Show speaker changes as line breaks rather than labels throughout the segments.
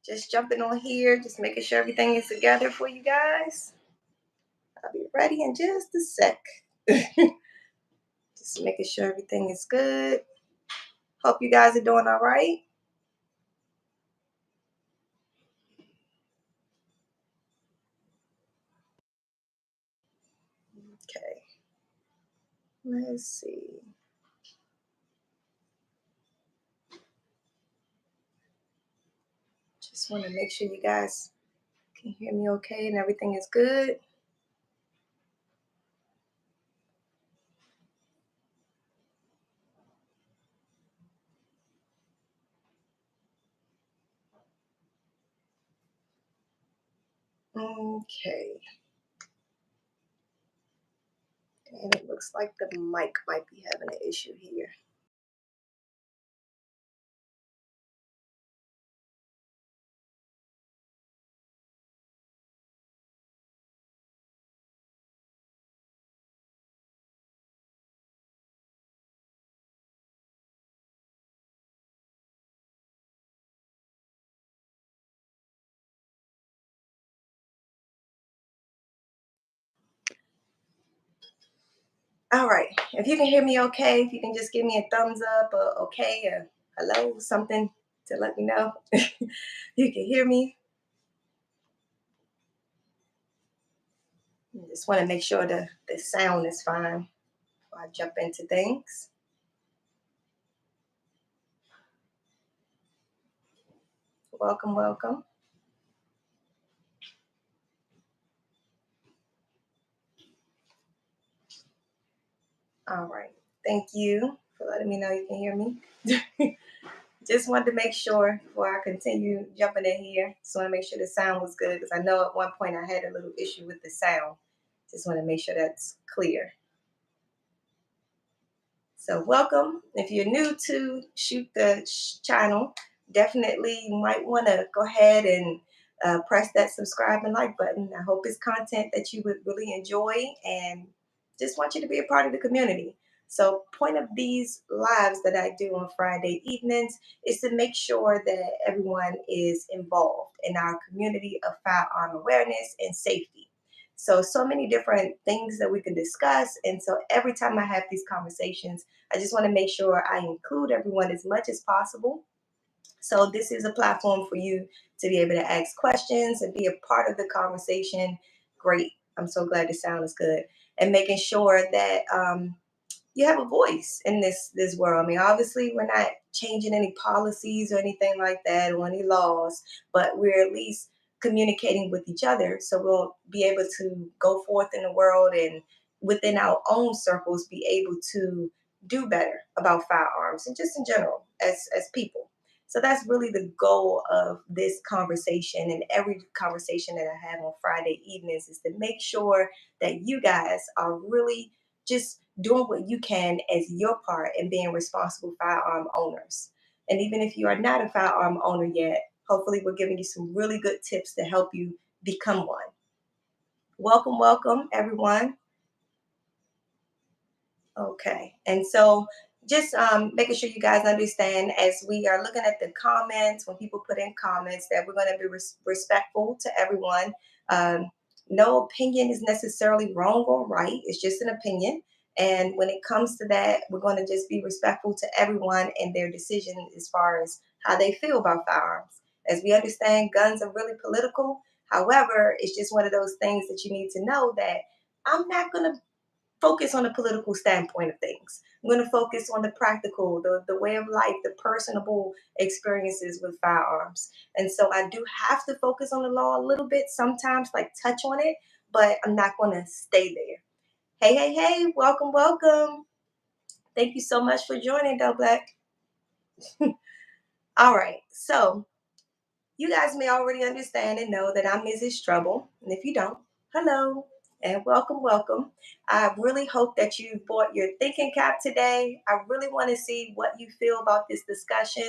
Just jumping on here, just making sure everything is together for you guys. I'll be ready in just a sec. Just making sure everything is good. Hope you guys are doing all right. Okay, let's see. Just want to make sure you guys can hear me okay and everything is good. Okay, and it looks like the mic might be having an issue here. All right, if you can hear me okay, if you can just give me a thumbs up or okay or hello, something to let me know you can hear me. Just want to make sure the sound is fine before I jump into things. Welcome, welcome. All right. Thank you for letting me know you can hear me. Just wanted to make sure before I continue jumping in here. Just want to make sure the sound was good because I know at one point I had a little issue with the sound. Just want to make sure that's clear. So, welcome. If you're new to Shoot the channel, definitely you might want to go ahead and press that subscribe and like button. I hope it's content that you would really enjoy and just want you to be a part of the community. So, point of these lives that I do on Friday evenings is to make sure that everyone is involved in our community of firearm awareness and safety. So many different things that we can discuss. And so every time I have these conversations, I just want to make sure I include everyone as much as possible. So this is a platform for you to be able to ask questions and be a part of the conversation. Great. I'm so glad the sound is good. And making sure that you have a voice in this world. I mean, obviously, we're not changing any policies or anything like that or any laws, but we're at least communicating with each other. So we'll be able to go forth in the world and within our own circles be able to do better about firearms and just in general as people. So that's really the goal of this conversation and every conversation that I have on Friday evenings is to make sure that you guys are really just doing what you can as your part in being responsible firearm owners. And even if you are not a firearm owner yet, hopefully we're giving you some really good tips to help you become one. Welcome, welcome, everyone. Okay. And so just making sure you guys understand as we are looking at the comments, when people put in comments, that we're going to be respectful to everyone. Um, no opinion is necessarily wrong or right, it's just an opinion. And when it comes to that, we're going to just be respectful to everyone and their decision as far as how they feel about firearms. As we understand, guns are really political. However, it's just one of those things that you need to know that I'm not going to focus on the political standpoint of things. I'm going to focus on the practical, the way of life, the personable experiences with firearms. And so I do have to focus on the law a little bit sometimes, like touch on it, but I'm not going to stay there. Hey, hey, hey, welcome, welcome. Thank you so much for joining, Del Black. All right, so you guys may already understand and know that I'm Mrs. Trouble. And if you don't, hello and welcome, welcome. I really hope that you bought your thinking cap today. I really want to see what you feel about this discussion.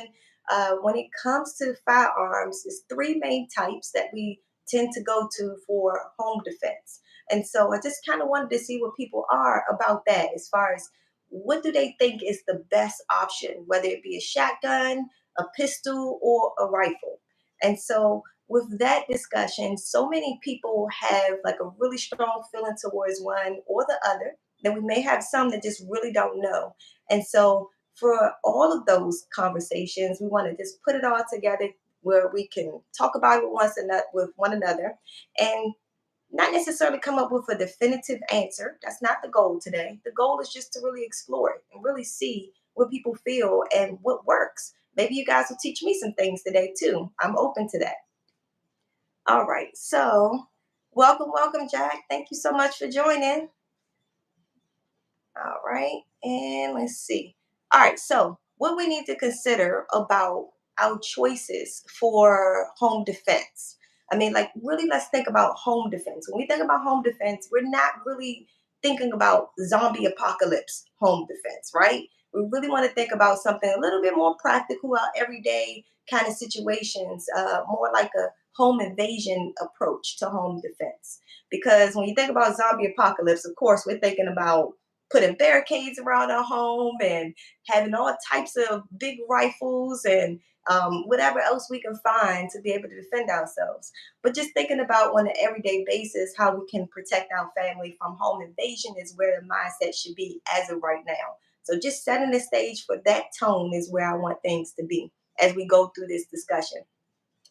When it comes to firearms, there's three main types that we tend to go to for home defense. And so I just kind of wanted to see what people are about that as far as what do they think is the best option, whether it be a shotgun, a pistol, or a rifle. And so with that discussion, so many people have like a really strong feeling towards one or the other. Then we may have some that just really don't know. And so for all of those conversations, we want to just put it all together where we can talk about it with one another, and not necessarily come up with a definitive answer. That's not the goal today. The goal is just to really explore it and really see what people feel and what works. Maybe you guys will teach me some things today too. I'm open to that. All right. So, welcome, Jack. Thank you so much for joining. All right. And let's see. All right. So, what we need to consider about our choices for home defense. I mean, like, really, let's think about home defense. When we think about home defense, we're not really thinking about zombie apocalypse home defense, right? We really want to think about something a little bit more practical, our everyday kind of situations, more like a home invasion approach to home defense. Because when you think about zombie apocalypse, of course, we're thinking about putting barricades around our home and having all types of big rifles and whatever else we can find to be able to defend ourselves. But just thinking about on an everyday basis how we can protect our family from home invasion is where the mindset should be as of right now. So just setting the stage for that tone is where I want things to be as we go through this discussion.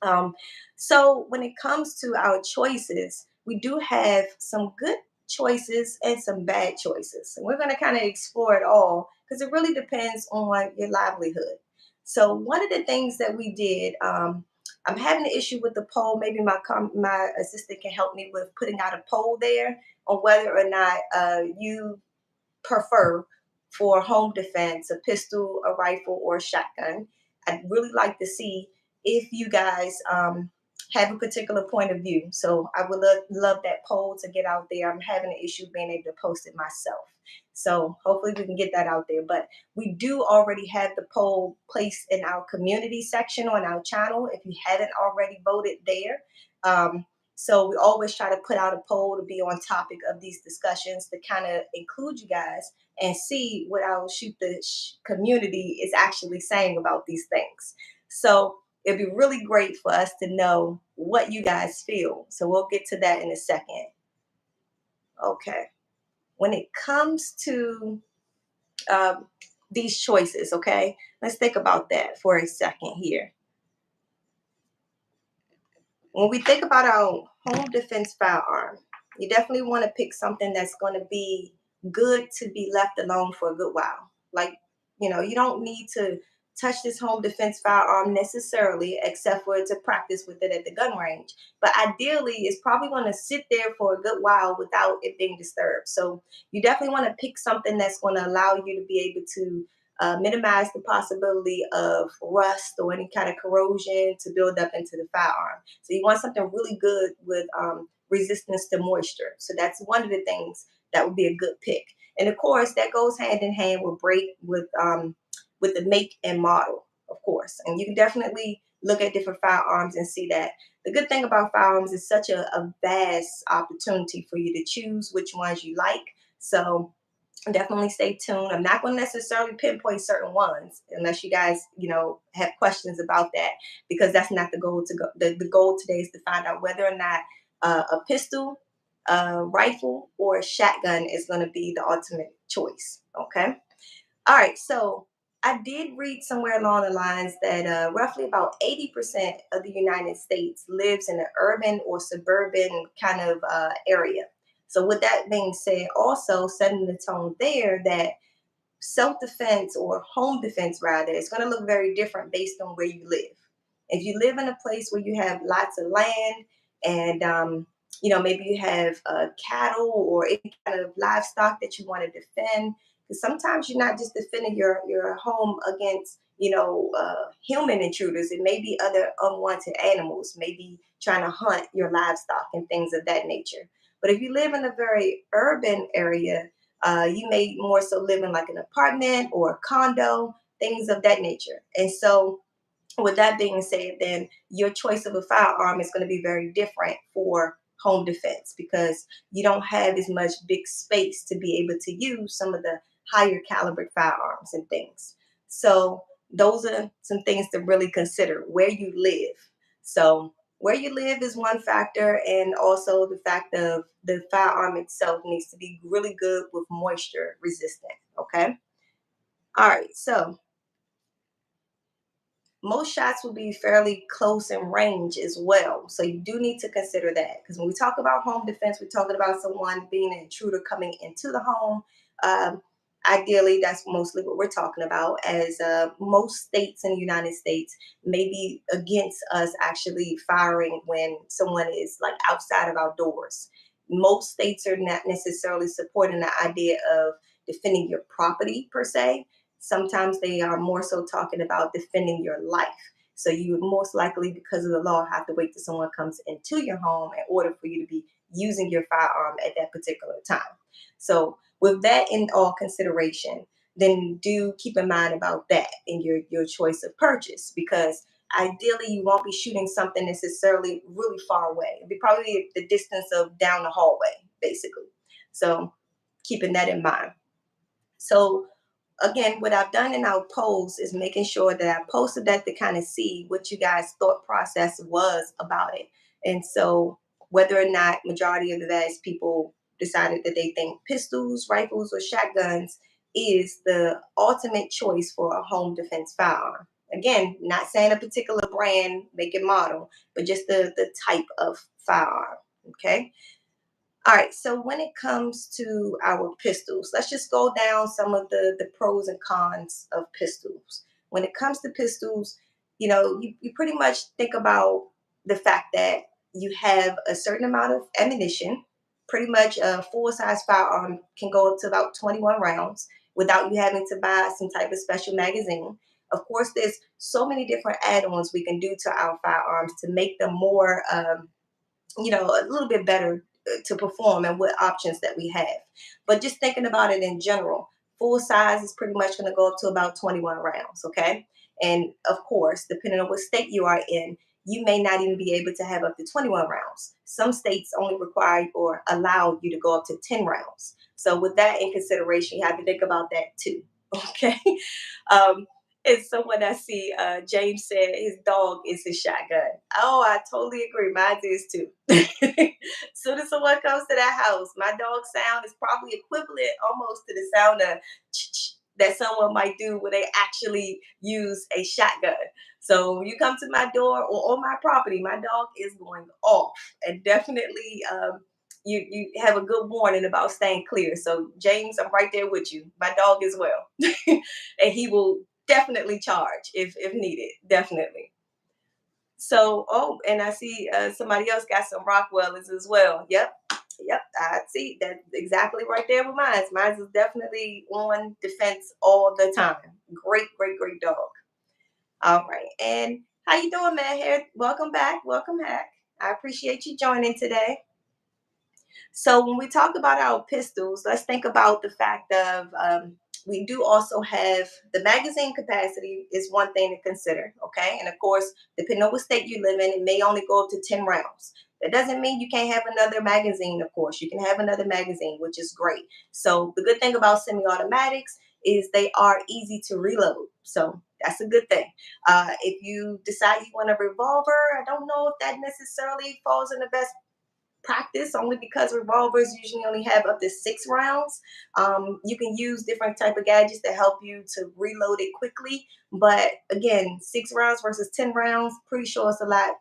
Um, so when it comes to our choices, we do have some good choices and some bad choices. And we're going to kind of explore it all because it really depends on your livelihood. So one of the things that we did, I'm having an issue with the poll. Maybe my assistant can help me with putting out a poll there on whether or not you prefer for home defense, a pistol, a rifle, or a shotgun. I'd really like to see if you guys have a particular point of view. So I would love that poll to get out there. I'm having an issue being able to post it myself. So hopefully we can get that out there. But we do already have the poll placed in our community section on our channel. If you haven't already voted there, so we always try to put out a poll to be on topic of these discussions to kind of include you guys and see what our community is actually saying about these things. So it'd be really great for us to know what you guys feel. So we'll get to that in a second. Okay. When it comes to um, these choices, okay, let's think about that for a second here. When we think about our home defense firearm, you definitely want to pick something that's going to be good to be left alone for a good while. Like, you don't need to touch this home defense firearm necessarily, except for to practice with it at the gun range. But ideally, it's probably going to sit there for a good while without it being disturbed. So you definitely want to pick something that's going to allow you to be able to minimize the possibility of rust or any kind of corrosion to build up into the firearm. So you want something really good with resistance to moisture. So that's one of the things that would be a good pick. And of course, that goes hand in hand with the make and model, of course. And you can definitely look at different firearms and see that. The good thing about firearms is such a vast opportunity for you to choose which ones you like. So definitely stay tuned. I'm not going to necessarily pinpoint certain ones unless you guys, have questions about that, because that's not the goal to go. The goal today is to find out whether or not a pistol, a rifle, or a shotgun is going to be the ultimate choice. Okay. All right. So I did read somewhere along the lines that roughly about 80% of the United States lives in an urban or suburban kind of area. So with that being said, also setting the tone there that self-defense or home defense rather is going to look very different based on where you live. If you live in a place where you have lots of land and maybe you have cattle or any kind of livestock that you want to defend, because sometimes you're not just defending your home against human intruders. It may be other unwanted animals, maybe trying to hunt your livestock and things of that nature. But if you live in a very urban area, you may more so live in like an apartment or a condo, things of that nature. And so, with that being said, then your choice of a firearm is going to be very different for home defense because you don't have as much big space to be able to use some of the higher caliber firearms and things. So, those are some things to really consider where you live. So where you live is one factor, and also the fact of the firearm itself needs to be really good with moisture resistant. Okay. All right. So most shots will be fairly close in range as well. So you do need to consider that, because when we talk about home defense, we're talking about someone being an intruder coming into the home. Um, Ideally, that's mostly what we're talking about, as most states in the United States may be against us actually firing when someone is like outside of our doors. Most states are not necessarily supporting the idea of defending your property per se. Sometimes they are more so talking about defending your life. So you would most likely, because of the law, have to wait till someone comes into your home in order for you to be using your firearm at that particular time. So with that in all consideration, then do keep in mind about that in your choice of purchase, because ideally you won't be shooting something necessarily really far away. It'd be probably the distance of down the hallway, basically. So keeping that in mind. So again, what I've done in our polls is making sure that I posted that to kind of see what you guys' thought process was about it. And so whether or not majority of the vast people decided that they think pistols, rifles, or shotguns is the ultimate choice for a home defense firearm. Again, not saying a particular brand, make and model, but just the type of firearm. Okay. All right, so when it comes to our pistols, let's just go down some of the pros and cons of pistols. When it comes to pistols, you pretty much think about the fact that you have a certain amount of ammunition. Pretty much a full size firearm can go up to about 21 rounds without you having to buy some type of special magazine. Of course, there's so many different add ons we can do to our firearms to make them more a little bit better to perform, and what options that we have. But just thinking about it in general, full size is pretty much going to go up to about 21 rounds. Okay. And of course, depending on what state you are in, you may not even be able to have up to 21 rounds. Some states only require or allow you to go up to 10 rounds. So, with that in consideration, you have to think about that too. Okay. Um, it's someone I see. James said his dog is his shotgun. Oh, I totally agree. Mine is too. Soon as someone comes to that house, my dog sound is probably equivalent almost to the sound of that someone might do when they actually use a shotgun. So when you come to my door or on my property, my dog is going off, and definitely you have a good warning about staying clear. So James, I'm right there with you. My dog as well, and he will definitely charge if needed. Definitely. So, oh, and I see somebody else got some Rockwellers as well. Yep, yep, I see that exactly right there with mine. Mine is definitely on defense all the time. Great, great, great dog. All right, and how you doing, man? Here, welcome back, welcome back. I appreciate you joining today. So when we talk about our pistols, let's think about the fact of we do also have the magazine capacity is one thing to consider, okay? And of course, depending on what state you live in, it may only go up to 10 rounds. That doesn't mean you can't have another magazine, of course. You can have another magazine, which is great. So the good thing about semi-automatics is they are easy to reload. So that's a good thing. If you decide you want a revolver, I don't know if that necessarily falls in the best practice, only because revolvers usually only have up to 6 rounds. You can use different type of gadgets to help you to reload it quickly, but again, 6 rounds versus 10 rounds, pretty sure it's a lot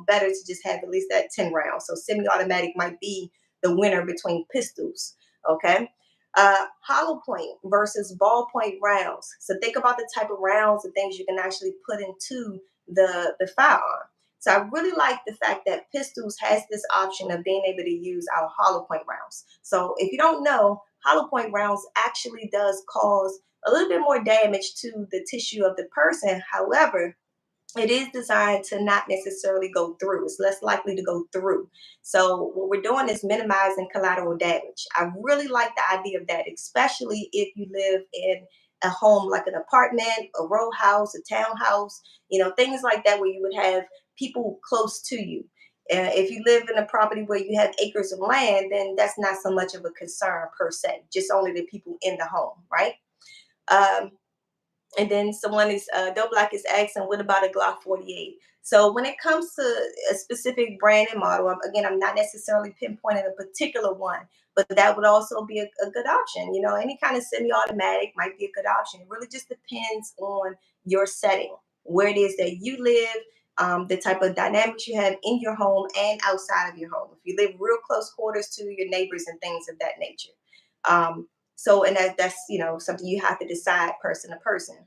better to just have at least that 10 rounds. So semi-automatic might be the winner between pistols. Okay. Hollow point versus ballpoint rounds. So think about the type of rounds and things you can actually put into the firearm. So I really like the fact that pistols has this option of being able to use our hollow point rounds. So if you don't know, hollow point rounds actually does cause a little bit more damage to the tissue of the person. However, it is designed to not necessarily go through. It's less likely to go through. So what we're doing is minimizing collateral damage. I really like the idea of that, especially if you live in a home like an apartment, a row house, a townhouse, things like that, where you would have people close to you. If you live in a property where you have acres of land, then that's not so much of a concern per se, just only the people in the home, right? Um, and then someone is Doe Black is asking, what about a Glock 48? So when it comes to a specific brand and model, again, I'm not necessarily pinpointing a particular one, but that would also be a good option. Any kind of semi-automatic might be a good option. It really just depends on your setting, where it is that you live, the type of dynamics you have in your home and outside of your home. If you live real close quarters to your neighbors and things of that nature. And that's something you have to decide person to person.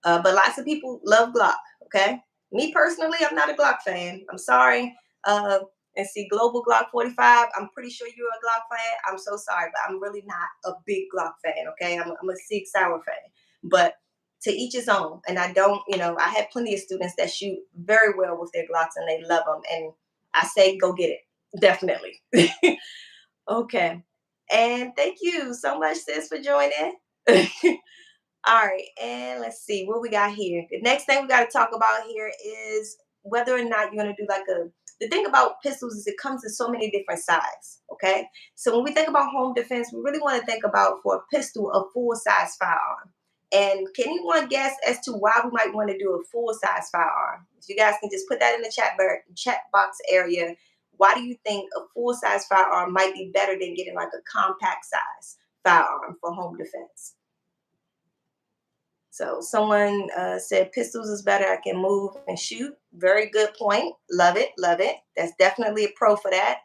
But lots of people love Glock. Okay, me personally, I'm not a Glock fan. I'm sorry. Uh, and see, Global Glock 45. I'm pretty sure you're a Glock fan. I'm so sorry, but I'm really not a big Glock fan. Okay, I'm a Sig Sauer fan. But to each his own. And I don't, I have plenty of students that shoot very well with their Glocks and they love them. And I say, go get it. Definitely. Okay. And thank you so much, sis, for joining. All right, and let's see what we got here. The next thing we got to talk about here is whether or not you're going to do like a. The thing about pistols is it comes in so many different sizes. Okay, so when we think about home defense, we really want to think about for a pistol a full size firearm. And can anyone guess as to why we might want to do a full size firearm? If you guys can just put that in the chat box area. Why do you think a full size firearm might be better than getting like a compact size firearm for home defense? So someone said pistols is better. I can move and shoot. Very good point. Love it. Love it. That's definitely a pro for that.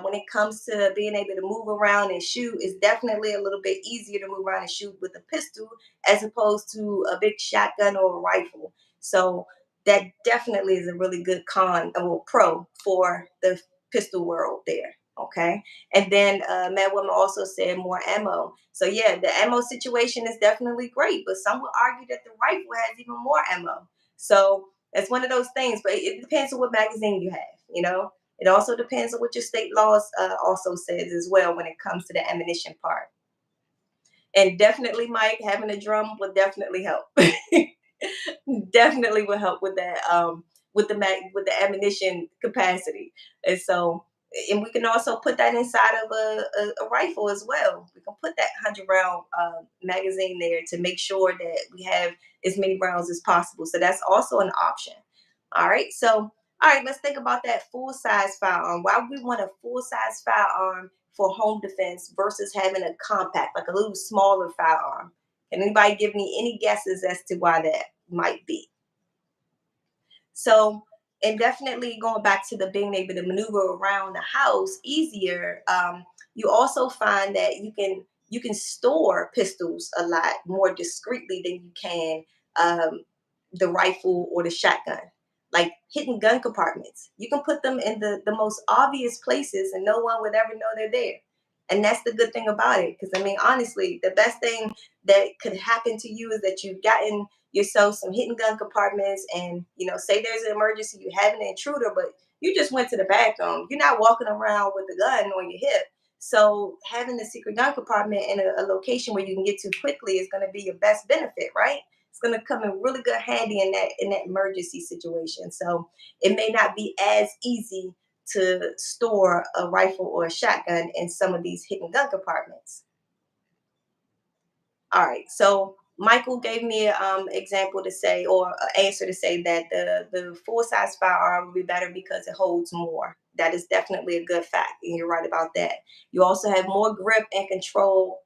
When it comes to being able to move around and shoot, it's definitely a little bit easier to move around and shoot with a pistol as opposed to a big shotgun or a rifle. So that definitely is a really good or pro for the pistol world there. Okay. And then Mad Woman also said more ammo. So yeah, the ammo situation is definitely great, but some would argue that the rifle has even more ammo. So it's one of those things, but it depends on what magazine you have. It also depends on what your state laws also says as well when it comes to the ammunition part. And definitely, Mike, having a drum would definitely help. Definitely will help with that with the ammunition capacity. And so and we can also put that inside of a rifle as well. We can put that 100 round magazine there to make sure that we have as many rounds as possible. So that's also an option. All right, so all right, let's think about that full size firearm. Why would we want a full size firearm for home defense versus having a compact, like a little smaller firearm? Can anybody give me any guesses as to why that might be? So, and definitely going back to the being able to maneuver around the house easier, you also find that you can store pistols a lot more discreetly than you can the rifle or the shotgun. Like hidden gun compartments, you can put them in the most obvious places, and no one would ever know they're there. And that's the good thing about it, because I mean, honestly, the best thing that could happen to you is that you've gotten yourself some hidden gun compartments, and say there's an emergency, you have an intruder, but you just went to the bathroom, you're not walking around with a gun on your hip. So having the secret gun compartment in a location where you can get to quickly is going to be your best benefit, right? It's going to come in really good handy in that emergency situation. So it may not be as easy to store a rifle or a shotgun in some of these hidden gun compartments. All right. So Michael gave me an example to say, or an answer to say that the full size firearm would be better because it holds more. That is definitely a good fact, and you're right about that. You also have more grip and control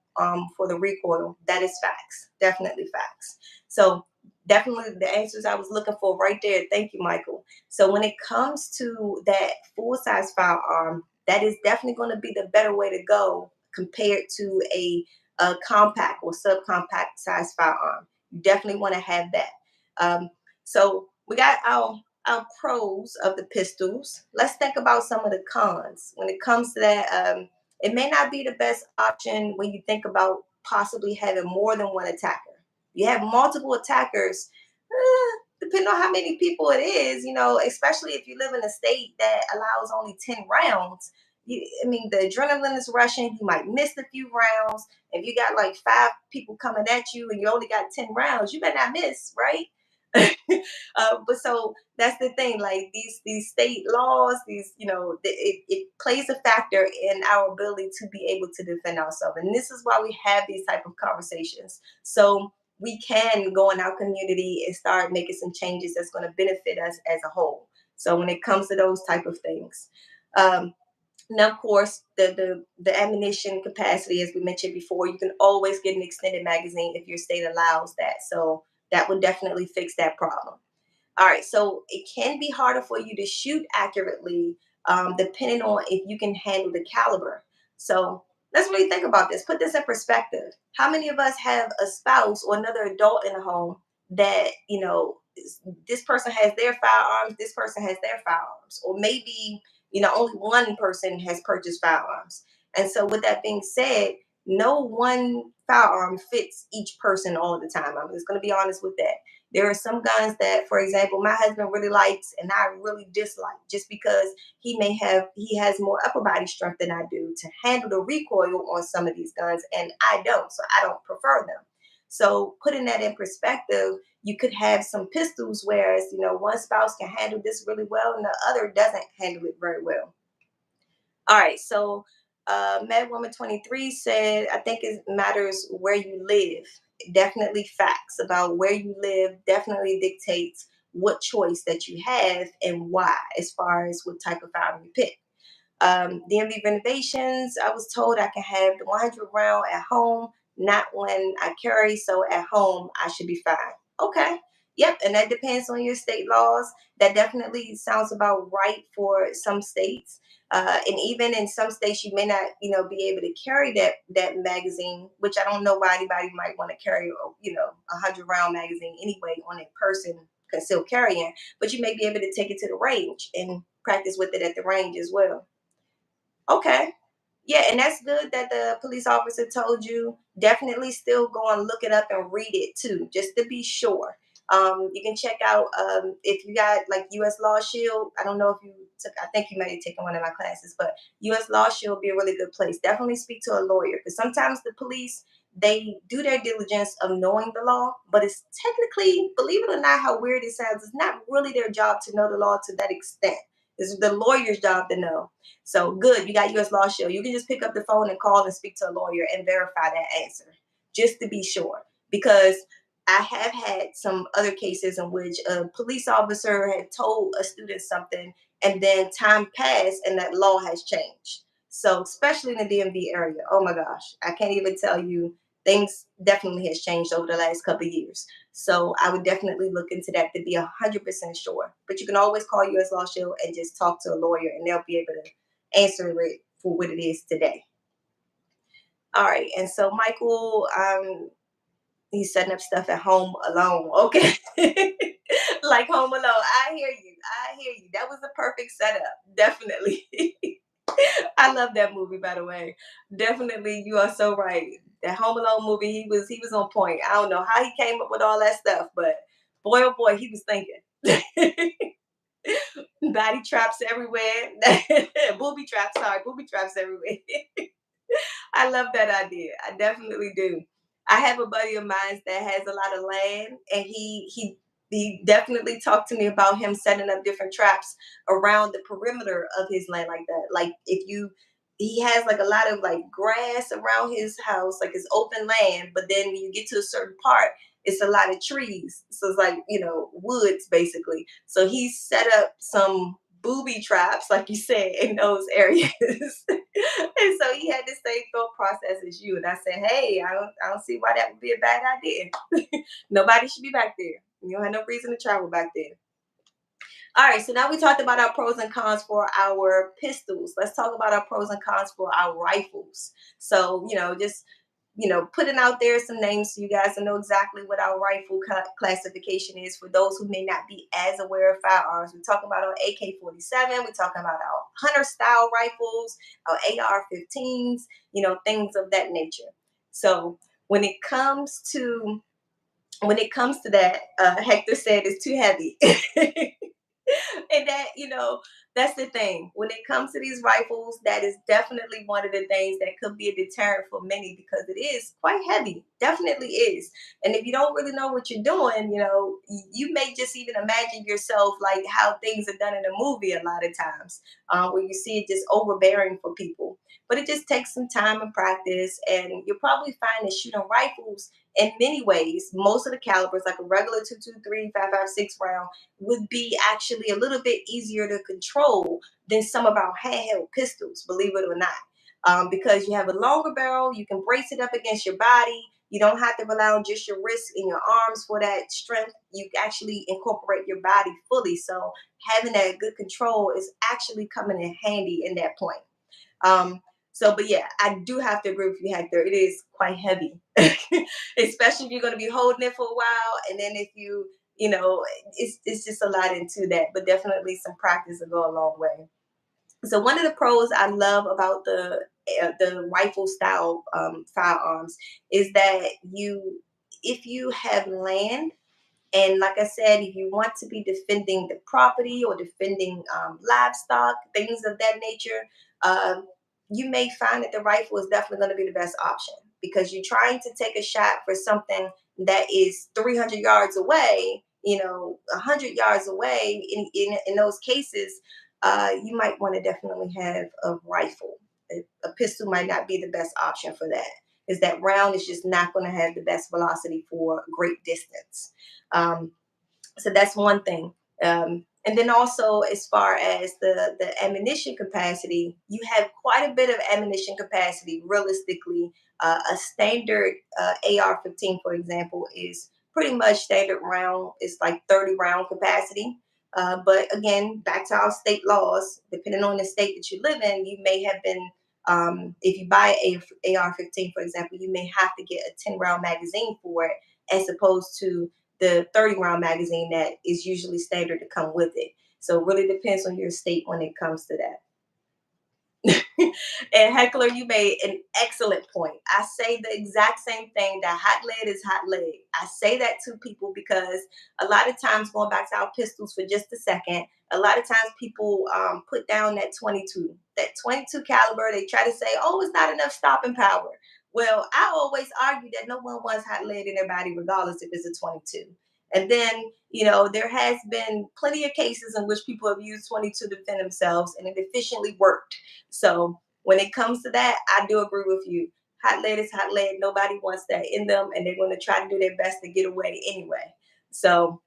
for the recoil. That is facts. Definitely facts. So definitely the answers I was looking for right there. Thank you, Michael. So when it comes to that full size firearm, that is definitely going to be the better way to go compared to a compact or subcompact size firearm. You definitely want to have that. So we got our pros of the pistols. Let's think about some of the cons. When it comes to that, it may not be the best option when you think about possibly having more than one attacker. You have multiple attackers, depending on how many people it is, especially if you live in a state that allows only 10 rounds. I mean, the adrenaline is rushing. You might miss a few rounds. If you got like 5 people coming at you and you only got 10 rounds, you better not miss, right? But so that's the thing. Like these state laws, it plays a factor in our ability to be able to defend ourselves, and this is why we have these type of conversations. So we can go in our community and start making some changes that's going to benefit us as a whole. So when it comes to those type of things, um, now of course the ammunition capacity, as we mentioned before, you can always get an extended magazine if your state allows that. So that would definitely fix that problem. All right, so it can be harder for you to shoot accurately, depending on if you can handle the caliber. So let's really think about this. Put this in perspective. How many of us have a spouse or another adult in the home that, this person has their firearms, this person has their firearms, or maybe, only one person has purchased firearms. And so, with that being said, no one firearm fits each person all the time. I'm just going to be honest with that. There are some guns that, for example, my husband really likes and I really dislike, just because he has more upper body strength than I do to handle the recoil on some of these guns, and I don't, so I don't prefer them. So putting that in perspective, you could have some pistols, whereas one spouse can handle this really well and the other doesn't handle it very well. All right, so Mad Woman 23 said, I think it matters where you live. Definitely facts about where you live definitely dictates what choice that you have and why, as far as what type of firearm you pick. DMV renovations, I was told I can have the 100 round at home, not when I carry. So at home, I should be fine. Okay. Yep. And that depends on your state laws. That definitely sounds about right for some states. And even in some states, you may not, be able to carry that magazine, which I don't know why anybody might want to carry, 100 round magazine anyway on a person concealed carrying, but you may be able to take it to the range and practice with it at the range as well. Okay. Yeah, and that's good that the police officer told you. Definitely still go and look it up and read it too, just to be sure. You can check out, if you got like U.S. Law Shield. I don't know if you took. I think you might have taken one of my classes, but U.S. Law Shield would be a really good place. Definitely speak to a lawyer, because sometimes the police, they do their diligence of knowing the law, but it's technically, believe it or not, how weird it sounds, it's not really their job to know the law to that extent. It's the lawyer's job to know. So good, you got U.S. Law Shield. You can just pick up the phone and call and speak to a lawyer and verify that answer, just to be sure. Because I have had some other cases in which a police officer had told a student something, and then time passed and that law has changed. So especially in the DMV area, oh my gosh, I can't even tell you. Things definitely has changed over the last couple of years. So I would definitely look into that to be 100% sure. But you can always call U.S. Law Shield and just talk to a lawyer, and they'll be able to answer it for what it is today. All right, and so Michael, he's setting up stuff at home alone. Okay, like Home Alone. I hear you. I hear you. That was the perfect setup. Definitely. I love that movie, by the way. Definitely, you are so right. That Home Alone movie, he was on point. I don't know how he came up with all that stuff, but boy, oh boy, he was thinking. Body traps everywhere. Booby traps, sorry, booby traps everywhere. I love that idea. I definitely do. I have a buddy of mine that has a lot of land, and he definitely talked to me about him setting up different traps around the perimeter of his land like that. Like if you he has like a lot of like grass around his house, like it's open land, but then when you get to a certain part, it's a lot of trees. So it's like, woods basically. So he set up some booby traps, like you said, in those areas. And so he had the same thought process as you. And I said, hey, I don't see why that would be a bad idea. Nobody should be back there. You don't have no reason to travel back there. All right, so now we talked about our pros and cons for our pistols. Let's talk about our pros and cons for our rifles. So, just putting out there some names so you guys to know exactly what our rifle classification is for those who may not be as aware of firearms. We're talking about our AK-47. We're talking about our hunter style rifles, our AR-15s, things of that nature. So when it comes to that, Hector said it's too heavy. And that, that's the thing. When it comes to these rifles, that is definitely one of the things that could be a deterrent for many, because it is quite heavy. Definitely is. And if you don't really know what you're doing, you may just even imagine yourself like how things are done in a movie a lot of times, where you see it just overbearing for people. But it just takes some time and practice, and you'll probably find that shooting rifles in many ways, most of the calibers, like a regular 223, 5.56 round, would be actually a little bit easier to control than some of our handheld pistols, believe it or not. Because you have a longer barrel, you can brace it up against your body. You don't have to rely on just your wrists and your arms for that strength. You actually incorporate your body fully. So having that good control is actually coming in handy in that point. Um, but yeah, I do have to agree with you, Hector. It is quite heavy, especially if you're going to be holding it for a while, and then if it's just a lot into that. But definitely some practice will go a long way. So one of the pros I love about the rifle style firearms is that if you have land, and like I said, if you want to be defending the property or defending livestock, things of that nature, um, you may find that the rifle is definitely going to be the best option, because you're trying to take a shot for something that is 300 yards away, 100 yards away. In those cases, you might want to definitely have a rifle. A pistol might not be the best option for that, because that round is just not going to have the best velocity for great distance. Um, so that's one thing. And then also, as far as the ammunition capacity, you have quite a bit of ammunition capacity. Realistically, a standard AR-15, for example, is pretty much standard round. It's like 30 round capacity. But again, back to our state laws, depending on the state that you live in, you may have been, if you buy a AR-15, for example, you may have to get a 10 round magazine for it, as opposed to the 30 round magazine that is usually standard to come with it. So it really depends on your state when it comes to that. And Heckler, you made an excellent point. I say the exact same thing, that hot lead is hot lead. I say that to people because a lot of times, going back to our pistols for just a second, a lot of times people put down that 22 caliber. They try to say, oh, it's not enough stopping power. Well, I always argue that no one wants hot lead in their body, regardless if it's a 22. And then, there has been plenty of cases in which people have used 22 to defend themselves, and it efficiently worked. So when it comes to that, I do agree with you. Hot lead is hot lead. Nobody wants that in them, and they're going to try to do their best to get away anyway. So,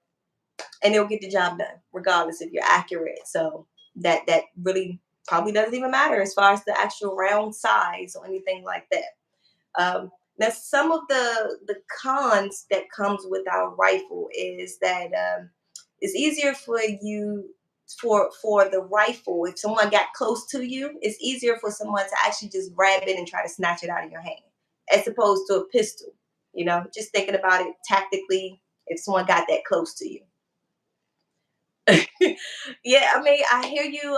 and they'll get the job done, regardless if you're accurate. So that really probably doesn't even matter as far as the actual round size or anything like that. Now, some of the cons that comes with our rifle is that it's easier for you for the rifle. If someone got close to you, it's easier for someone to actually just grab it and try to snatch it out of your hand, as opposed to a pistol. Just thinking about it tactically, if someone got that close to you. Yeah, I mean, I hear you,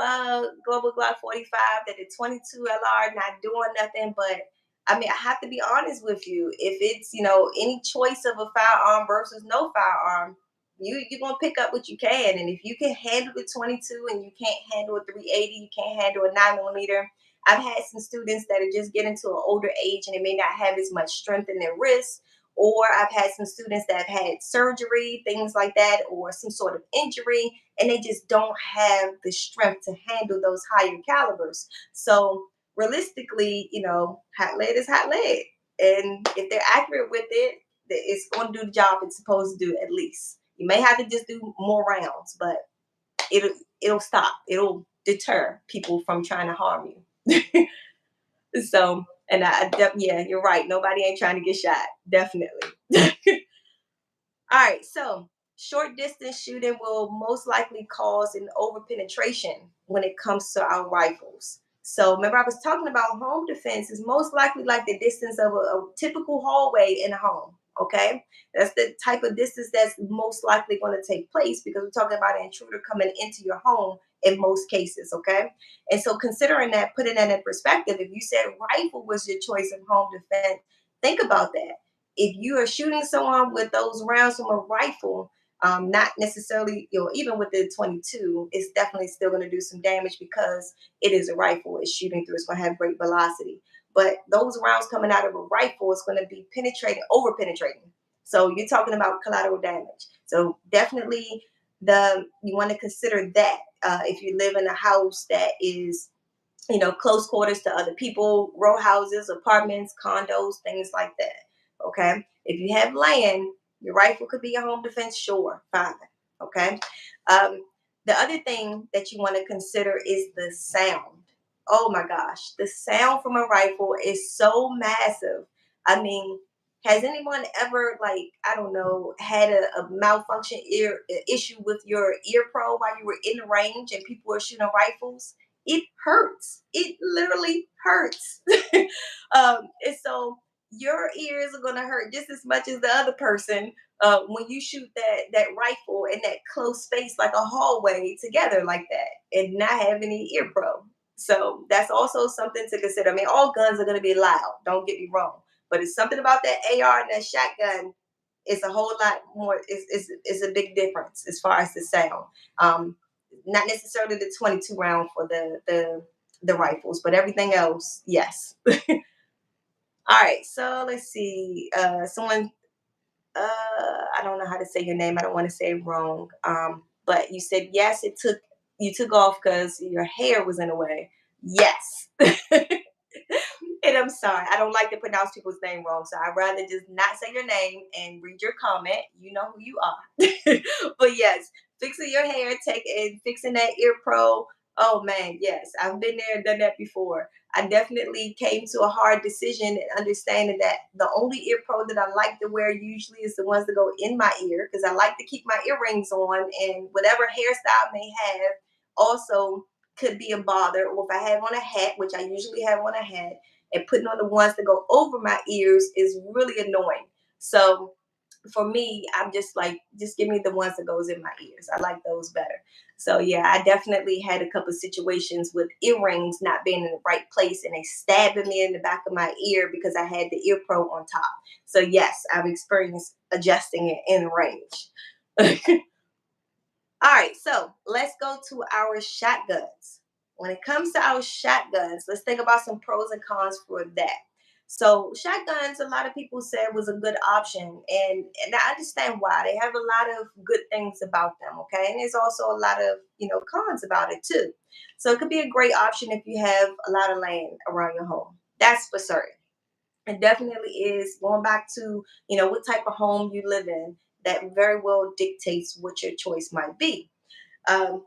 Global Glock 45, that the 22 LR not doing nothing, but I mean, I have to be honest with you. If it's, any choice of a firearm versus no firearm, you're gonna pick up what you can. And if you can handle the 22 and you can't handle a 380, you can't handle a 9mm. I've had some students that are just getting to an older age and they may not have as much strength in their wrists, or I've had some students that have had surgery, things like that, or some sort of injury, and they just don't have the strength to handle those higher calibers. So realistically, hot lead is hot lead. And if they're accurate with it, it's going to do the job it's supposed to do at least. You may have to just do more rounds, but it'll stop. It'll deter people from trying to harm you. So, and yeah, you're right. Nobody ain't trying to get shot. Definitely. All right, so short distance shooting will most likely cause an over penetration when it comes to our rifles. So remember, I was talking about home defense is most likely like the distance of a typical hallway in a home. Okay, that's the type of distance that's most likely going to take place, because we're talking about an intruder coming into your home in most cases. Okay, and so considering that, putting that in perspective, if you said rifle was your choice of home defense, think about that. If you are shooting someone with those rounds from a rifle, not necessarily, even with the 22, it's definitely still going to do some damage because it is a rifle. It's shooting through. It's going to have great velocity. But those rounds coming out of a rifle is going to be penetrating, over penetrating. So you're talking about collateral damage. So definitely, you want to consider that if you live in a house that is close quarters to other people, row houses, apartments, condos, things like that. Okay. If you have land, your rifle could be a home defense, sure, fine. Okay. Um, the other thing that you want to consider is the sound. Oh my gosh, the sound from a rifle is so massive. I mean, has anyone ever, like, I don't know, had a malfunction issue with your ear pro while you were in the range and people were shooting rifles? It hurts. It literally hurts. And so your ears are gonna hurt just as much as the other person when you shoot that rifle in that close space, like a hallway, together like that, and not have any ear pro. So that's also something to consider. I mean, all guns are gonna be loud. Don't get me wrong, but it's something about that AR and that shotgun. It's a whole lot more. It's a big difference as far as the sound. Um, Not necessarily the 22 round for the rifles, but everything else, yes. All right, so let's see. Someone, I don't know how to say your name. I don't want to say it wrong. But you said yes. You took off because your hair was in the way. Yes. And I'm sorry, I don't like to pronounce people's name wrong, so I'd rather just not say your name and read your comment. You know who you are. But yes, fixing your hair, fixing that ear pro. Oh man, yes, I've been there and done that before. I definitely came to a hard decision and understanding that the only ear pro that I like to wear usually is the ones that go in my ear because I like to keep my earrings on and whatever hairstyle I may have also could be a bother. Or if I have on a hat, which I usually have on a hat, and putting on the ones that go over my ears is really annoying. So for me, I'm just like, just give me the ones that goes in my ears. I like those better. So yeah, I definitely had a couple situations with earrings not being in the right place and they stabbing me in the back of my ear because I had the ear pro on top. So yes, I've experienced adjusting it in range. All right, so let's go to our shotguns. When it comes to our shotguns, let's think about some pros and cons for that. So, shotguns, a lot of people said was a good option, and I understand why. They have a lot of good things about them, okay? And there's also a lot of cons about it too. So, it could be a great option if you have a lot of land around your home. That's for certain. It definitely is going back to what type of home you live in. That very well dictates what your choice might be. Um,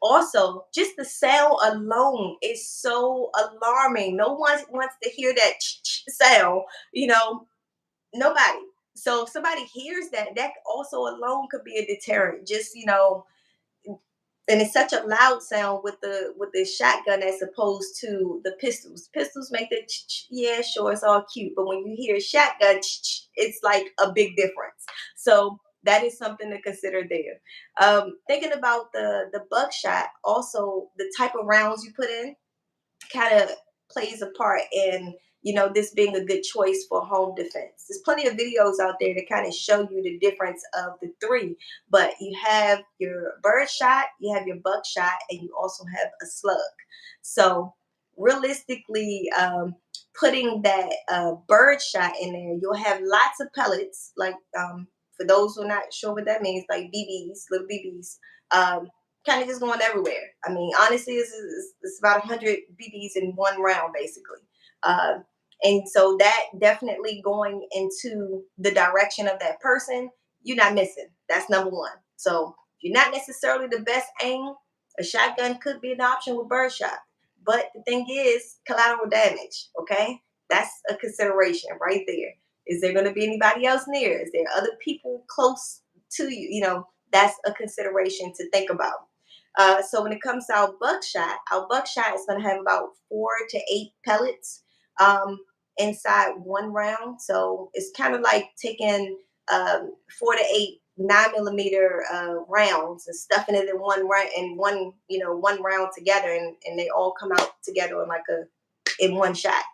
Also, just the sound alone is so alarming. No one wants to hear that sound, you know, nobody. So if somebody hears that, that also alone could be a deterrent. Just, and it's such a loud sound with the shotgun as opposed to the pistols. Pistols make the yeah, sure, it's all cute, but when you hear shotgun, it's like a big difference. So that is something to consider there. Thinking about the buckshot, also the type of rounds you put in kind of plays a part in this being a good choice for home defense. There's plenty of videos out there that kind of show you the difference of the three, but you have your bird shot, you have your buckshot, and you also have a slug. So realistically, putting that bird shot in there, you'll have lots of pellets, like for those who are not sure what that means, like BBs, little BBs. Kind of just going everywhere. I mean, honestly, it's about 100 BBs in one round, basically. Uh, and so that definitely going into the direction of that person, you're not missing. That's number one. So if you're not necessarily the best aim, a shotgun could be an option with birdshot. But the thing is, collateral damage, okay? That's a consideration right there. Is there going to be anybody else near? Is there other people close to you? That's a consideration to think about. So when it comes to our buckshot is going to have about 4 to 8 pellets inside one round. So it's kind of like taking 4 to 8 9 millimeter rounds and stuffing it in one round in one round together, and they all come out together in in one shot.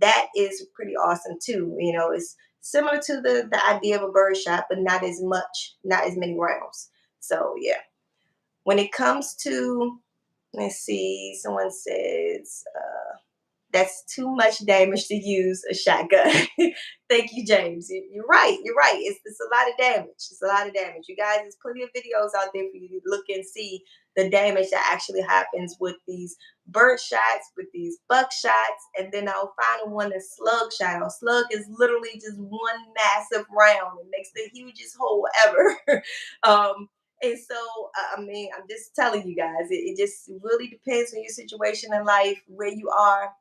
That is pretty awesome too. It's similar to the idea of a bird shot, but not as many rounds. So yeah. When it comes to, let's see, someone says That's too much damage to use a shotgun. Thank you, James. You're right. You're right. It's a lot of damage. It's a lot of damage. You guys, there's plenty of videos out there for you to look and see the damage that actually happens with these bird shots, with these buck shots, and then I'll find one a slug shot. A slug is literally just one massive round. It makes the hugest hole ever. And so, I mean, I'm just telling you guys, it just really depends on your situation in life, where you are,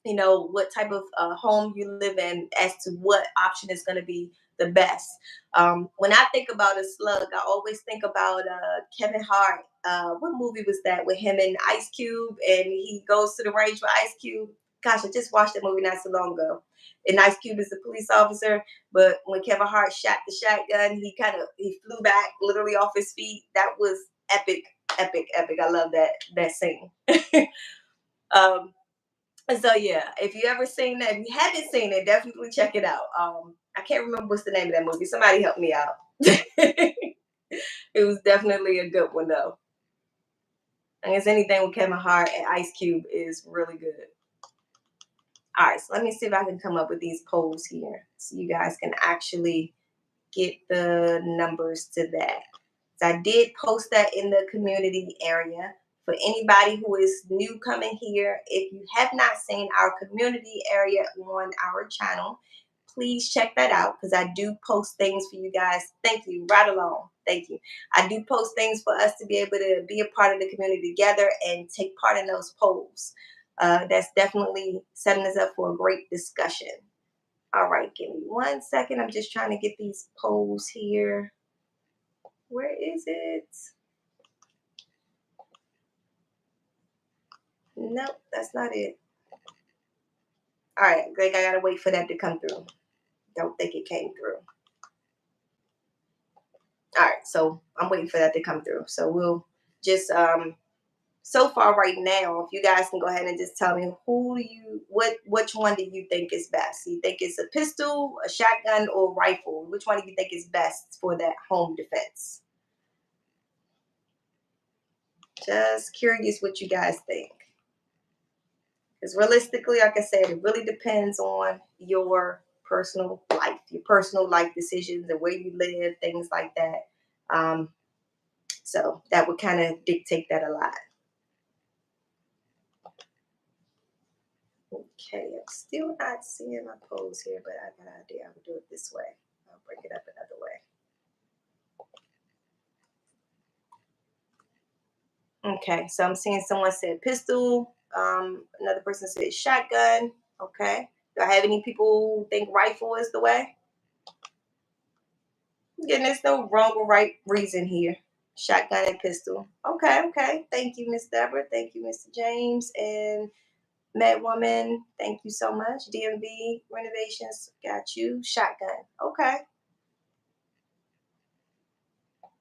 what type of home you live in, as to what option is going to be the best. When I think about a slug, I always think about Kevin Hart. What movie was that with him and Ice Cube, and he goes to the range with Ice Cube? Gosh, I just watched that movie not so long ago. And Ice Cube is a police officer, but when Kevin Hart shot the shotgun, he flew back literally off his feet. That was epic, epic, epic. I love that scene. um, so yeah, if you ever seen that, if you haven't seen it, definitely check it out. I can't remember what's the name of that movie. Somebody help me out. It was definitely a good one though. I guess anything with Kevin Hart and Ice Cube is really good. All right, so let me see if I can come up with these polls here, so you guys can actually get the numbers to that. So I did post that in the community area. For anybody who is new coming here, if you have not seen our community area on our channel, please check that out, because I do post things for you guys. Thank you. Right along. Thank you. I do post things for us to be able to be a part of the community together and take part in those polls. That's definitely setting us up for a great discussion. All right, give me 1 second. I'm just trying to get these polls here. Where is it? Nope, that's not it. All right, Greg, I gotta wait for that to come through. Don't think it came through. All right, so I'm waiting for that to come through. So we'll just so far right now, if you guys can go ahead and just tell me which one do you think is best? You think it's a pistol, a shotgun, or rifle? Which one do you think is best for that home defense? Just curious what you guys think. Because realistically, like I said, it really depends on your personal life decisions, and where you live, things like that. So that would kind of dictate that a lot. Okay, I'm still not seeing my pose here, but I got an idea. I'm gonna do it this way. I'll break it up another way. Okay, so I'm seeing someone said pistol. Another person said shotgun. Okay. Do I have any people who think rifle is the way? Again, there's no wrong or right reason here. Shotgun and pistol. Okay, okay. Thank you, Miss Deborah. Thank you, Mr. James. And Mad Woman, thank you so much. DMV renovations, got you. Shotgun. Okay.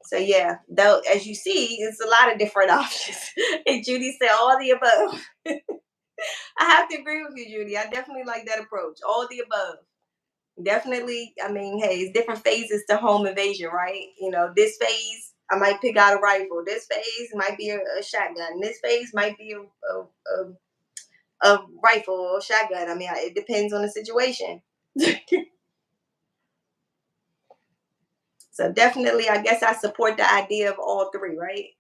So yeah, though as you see, it's a lot of different options. And Judy said all the above. I have to agree with you, Judy. I definitely like that approach. All the above. Definitely, I mean, hey, it's different phases to home invasion, right? This phase, I might pick out a rifle. This phase might be a shotgun. This phase might be a rifle or shotgun. I mean, it depends on the situation. So definitely, I guess I support the idea of all three, right?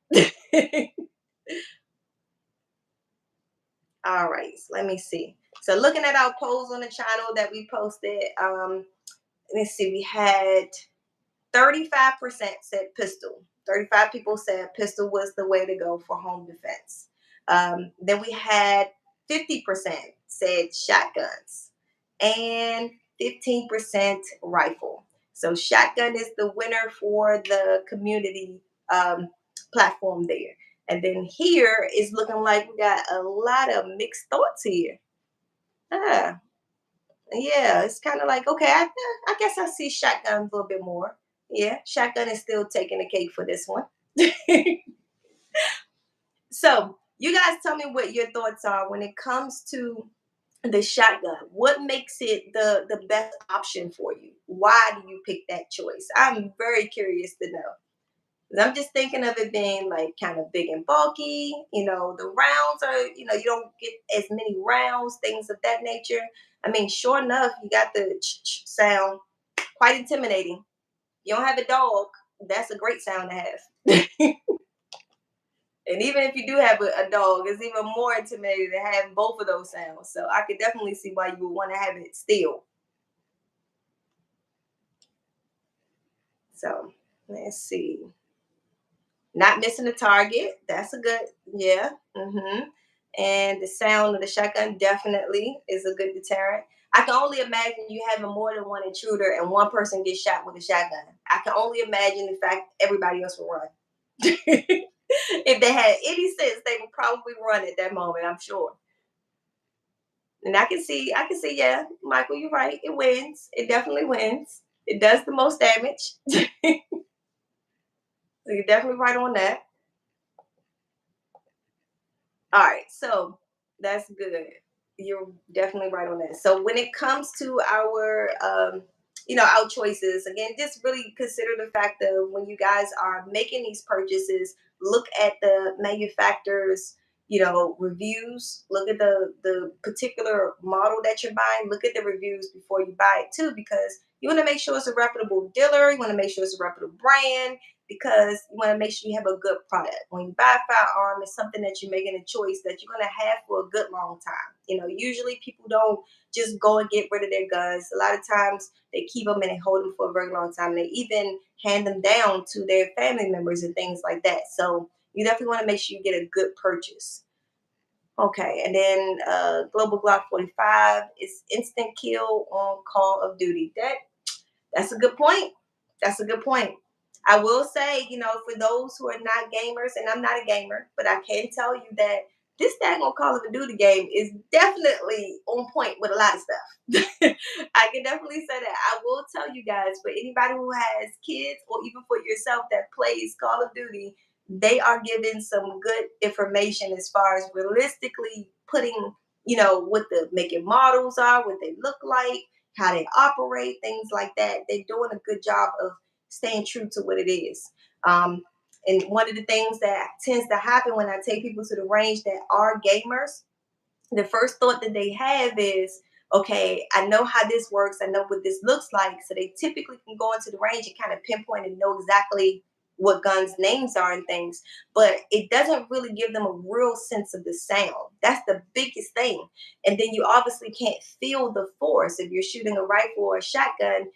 All right, so let me see. So looking at our polls on the channel that we posted, let's see, we had 35% said pistol. 35 people said pistol was the way to go for home defense. Then we had 50% said shotguns and 15% rifle. So shotgun is the winner for the community um, platform there. And then here is looking like we got a lot of mixed thoughts here. Ah, yeah, it's kind of like, okay, I guess I see shotgun a little bit more. Yeah, shotgun is still taking the cake for this one. So, you guys tell me what your thoughts are when it comes to the shotgun. What makes it the best option for you? Why do you pick that choice? I'm very curious to know. I'm just thinking of it being like kind of big and bulky. The rounds are, you don't get as many rounds, things of that nature. I mean, sure enough, you got the sound, quite intimidating. You don't have a dog, that's a great sound to have. And even if you do have a dog, it's even more intimidating to have both of those sounds. So I could definitely see why you would want to have it still. So let's see. Not missing a target. That's a good, yeah. And the sound of the shotgun definitely is a good deterrent. I can only imagine you having more than one intruder and one person gets shot with a shotgun. I can only imagine the fact everybody else will run. If they had any sense, they would probably run at that moment, I'm sure. And I can see, yeah, Michael, you're right. It wins. It definitely wins. It does the most damage. So you're definitely right on that. All right, so that's good. You're definitely right on that. So when it comes to our choices, again, just really consider the fact of when you guys are making these purchases, look at the manufacturer's, reviews. Look at the particular model that you're buying. Look at the reviews before you buy it too, because you want to make sure it's a reputable dealer. You want to make sure it's a reputable brand because you want to make sure you have a good product. When you buy a firearm, it's something that you're making a choice that you're going to have for a good long time. Usually people don't just go and get rid of their guns. A lot of times they keep them and they hold them for a very long time. They even hand them down to their family members and things like that. So you definitely want to make sure you get a good purchase. Okay, and then Global Glock 45 is instant kill on Call of Duty. That's a good point. That's a good point. I will say, for those who are not gamers, and I'm not a gamer, but I can tell you that this daggone Call of Duty game is definitely on point with a lot of stuff. I can definitely say that. I will tell you guys, for anybody who has kids or even for yourself that plays Call of Duty, they are given some good information as far as realistically putting, what the making models are, what they look like, how they operate, things like that. They're doing a good job of staying true to what it is. Um, and one of the things that tends to happen when I take people to the range that are gamers, the first thought that they have is, okay, I know how this works. I know what this looks like. So they typically can go into the range and kind of pinpoint and know exactly what guns' names are and things. But it doesn't really give them a real sense of the sound. That's the biggest thing. And then you obviously can't feel the force if you're shooting a rifle or a shotgun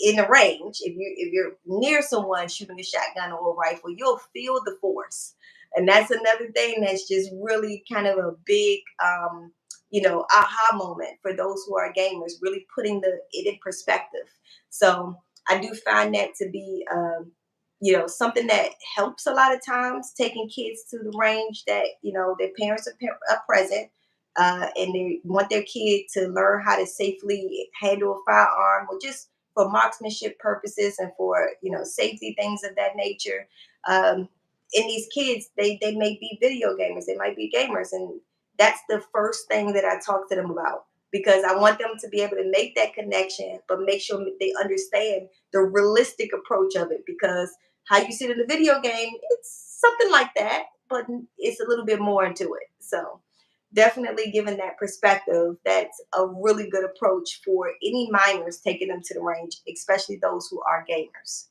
in a range. If you're near someone shooting a shotgun or a rifle, you'll feel the force. And that's another thing that's just really kind of a big aha moment for those who are gamers, really putting it in perspective. So I do find that to be something that helps a lot of times, taking kids to the range that their parents are present, and they want their kid to learn how to safely handle a firearm, or just for marksmanship purposes and for safety, things of that nature. And these kids, they may be video gamers, they might be gamers, and that's the first thing that I talk to them about, because I want them to be able to make that connection, but make sure they understand the realistic approach of it. Because how you see it in the video game, it's something like that, but it's a little bit more into it. So definitely given that perspective, that's a really good approach for any minors taking them to the range, especially those who are gamers.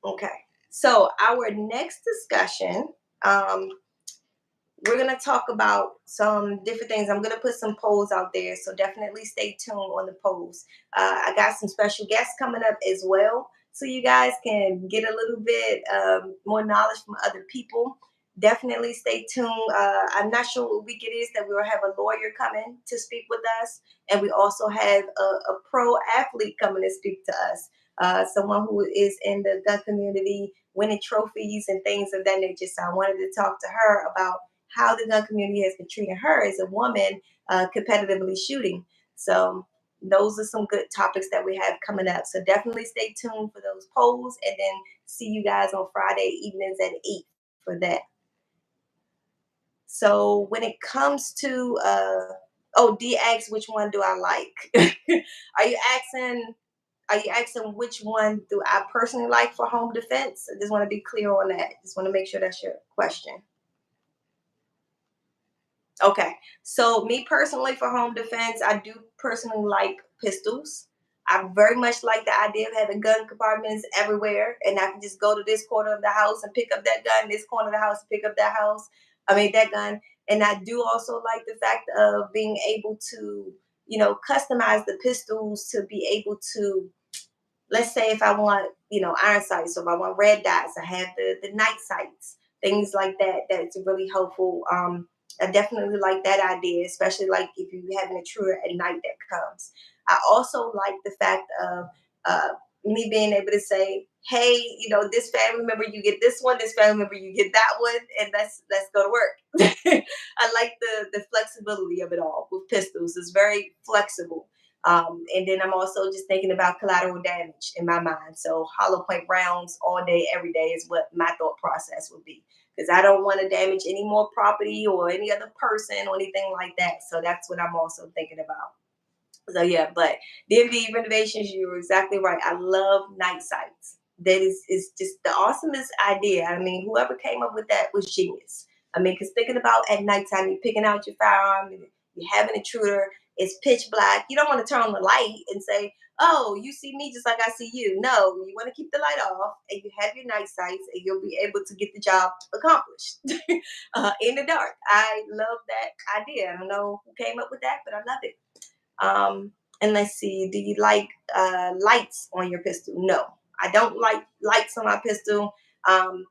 Okay. So our next discussion, um, we're going to talk about some different things. I'm going to put some polls out there, so definitely stay tuned on the polls. I got some special guests coming up as well, so you guys can get a little bit more knowledge from other people. Definitely stay tuned. I'm not sure what week it is that we'll have a lawyer coming to speak with us, and we also have a pro athlete coming to speak to us. Someone who is in the gun community, winning trophies and things of that nature. So I wanted to talk to her about how the gun community has been treating her as a woman competitively shooting. So those are some good topics that we have coming up. So definitely stay tuned for those polls, and then see you guys on Friday evenings at 8 for that. So when it comes to D asks which one do I like? Are you asking Are you asking which one do I personally like for home defense? I just want to be clear on that. Just want to make sure that's your question. Okay. So me personally for home defense, I do personally like pistols. I very much like the idea of having gun compartments everywhere, and I can just go to this corner of the house and pick up that gun, this corner of the house and pick up that house. I mean that gun. And I do also like the fact of being able to, customize the pistols to be able to, let's say if I want, iron sights, or if I want red dots, I have the night sights, things like that. That's really helpful. I definitely like that idea, especially like if you have an intruder at night that comes. I also like the fact of uh, me being able to say, hey, this family member, you get this one, this family member, you get that one, and let's go to work. I like the flexibility of it all with pistols. It's very flexible. And then I'm also just thinking about collateral damage in my mind. So hollow point rounds all day, every day is what my thought process would be. Because I don't want to damage any more property or any other person or anything like that. So that's what I'm also thinking about. So yeah, but DMV renovations, you're exactly right. I love night sights. That is just the awesomest idea. I mean, whoever came up with that was genius. I mean, because thinking about at nighttime, you're picking out your firearm, and you have an intruder. It's pitch black. You don't want to turn on the light and say, "Oh, you see me just like I see you." No, you want to keep the light off, and you have your night sights, and you'll be able to get the job accomplished in the dark. I love that idea. I don't know who came up with that, but I love it. And let's see, do you like lights on your pistol? No, I don't like lights on my pistol. Um,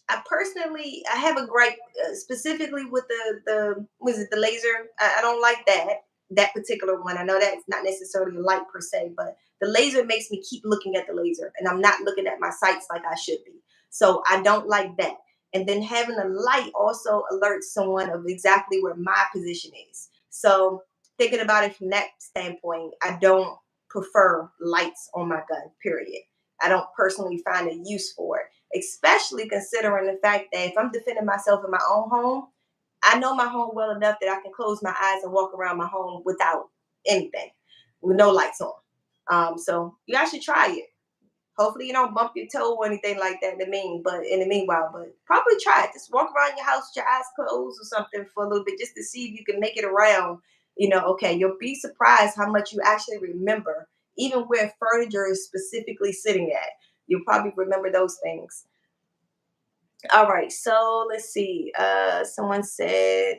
I personally, I have a gripe specifically with the was it the laser? I don't like that particular one. I know that's not necessarily a light per se, but the laser makes me keep looking at the laser, and I'm not looking at my sights like I should be. So I don't like that. And then having a light also alerts someone of exactly where my position is. So thinking about it from that standpoint, I don't prefer lights on my gun, period. I don't personally find a use for it, especially considering the fact that if I'm defending myself in my own home, I know my home well enough that I can close my eyes and walk around my home without anything, with no lights on. So you guys should try it. Hopefully you don't bump your toe or anything like that but in the meanwhile, but probably try it. Just walk around your house with your eyes closed or something for a little bit just to see if you can make it around. Okay, you'll be surprised how much you actually remember, even where furniture is specifically sitting at. You'll probably remember those things. All right, so let's see. Someone said,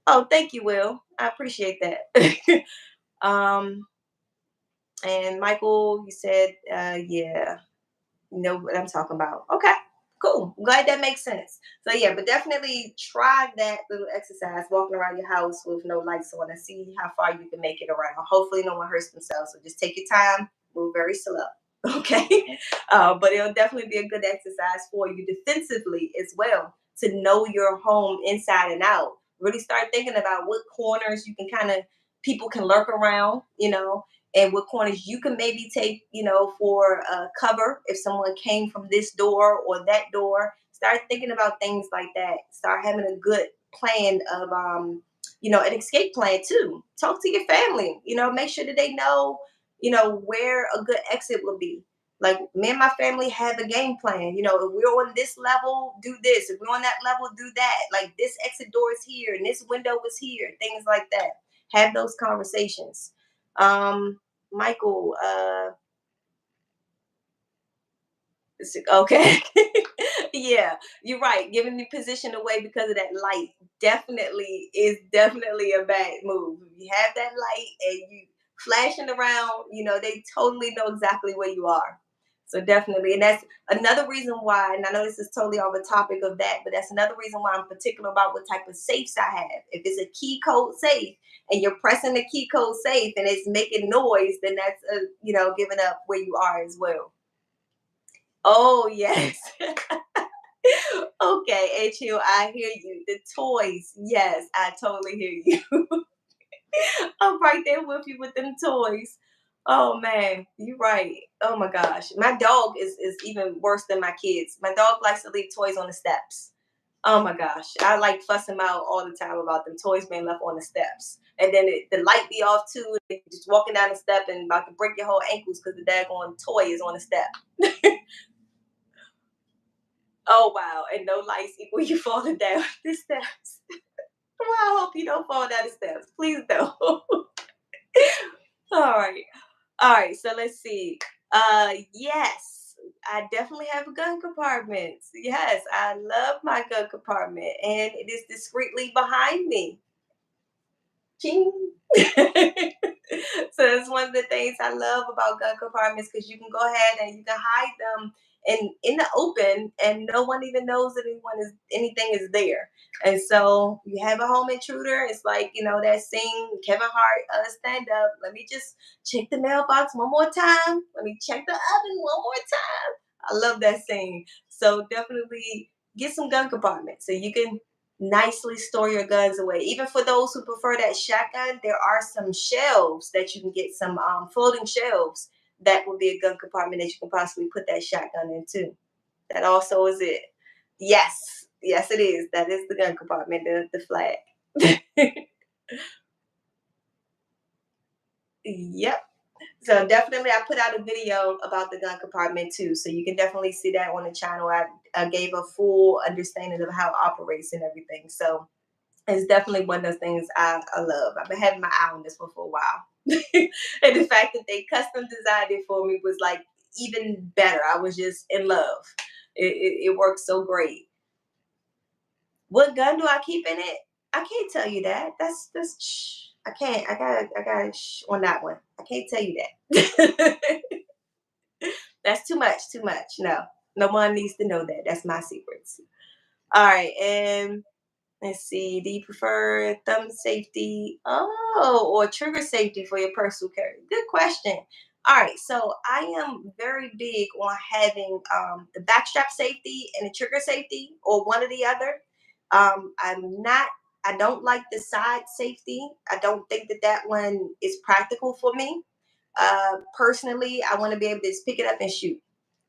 oh, thank you, Will. I appreciate that. um, and Michael, you said, yeah. You know what I'm talking about. Okay, cool. I'm glad that makes sense. So yeah, but definitely try that little exercise, walking around your house with no lights on, and see how far you can make it around. Hopefully, no one hurts themselves. So just take your time, move very slow. Okay, but it'll definitely be a good exercise for you defensively as well to know your home inside and out. Really start thinking about what corners you can kind of people can lurk around. And what corners you can maybe take, for cover if someone came from this door or that door. Start thinking about things like that. Start having a good plan of, an escape plan too. Talk to your family. Make sure that they know, where a good exit will be. Like me and my family have a game plan. If we're on this level, do this. If we're on that level, do that. Like this exit door is here and this window is here. Things like that. Have those conversations. Michael, okay. Yeah, you're right. Giving the position away because of that light definitely a bad move. If you have that light and you flashing around, they totally know exactly where you are. So definitely, and that's another reason why. And I know this is totally off the topic of that, but that's another reason why I'm particular about what type of safes I have. If it's a key code safe and you're pressing the key code safe and it's making noise, then that's giving up where you are as well. Oh yes. Okay, HU, I hear you. The toys. Yes, I totally hear you. I'm right there with you with them toys. Oh man, you're right. Oh my gosh. My dog is even worse than my kids. My dog likes to leave toys on the steps. Oh my gosh, I like fuss him out all the time about them toys being left on the steps, and then the light be off too. And just walking down the step and about to break your whole ankles because the daggone toy is on the step. Oh wow, and no lights equal you falling down the steps. Well, I hope you don't fall down the steps. Please don't. All right. All right, so let's see. Yes, I definitely have a gun compartment. Yes, I love my gun compartment, and it is discreetly behind me. Ching. So it's one of the things I love about gun compartments because you can go ahead and you can hide them in the open, and no one even knows that anything is there. And so you have a home intruder. It's like that scene, Kevin Hart, Stand Up. Let me just check the mailbox one more time. Let me check the oven one more time. I love that scene. So definitely get some gun compartments so you can nicely store your guns away. Even for those who prefer that shotgun, there are some shelves that you can get, some floating shelves that will be a gun compartment that you can possibly put that shotgun into. That also is it. Yes, yes, it is. That is the gun compartment, the flag. Yep. So definitely, I put out a video about the gun compartment too, so you can definitely see that on the channel. I gave a full understanding of how it operates and everything. So it's definitely one of those things I love. I've been having my eye on this one for a while. And the fact that they custom designed it for me was like even better. I was just in love. It works so great. What gun do I keep in it? I can't tell you that. That's shh. I can't. I got shh on that one. I can't tell you that. That's too much. Too much. No, no one needs to know that. That's my secrets. All right, and let's see. Do you prefer thumb safety? Oh, or trigger safety for your personal carry? Good question. All right, so I am very big on having the backstrap safety and the trigger safety, or one or the other. I'm not. I don't like the side safety. I don't think that that one is practical for me. Personally, I want to be able to just pick it up and shoot.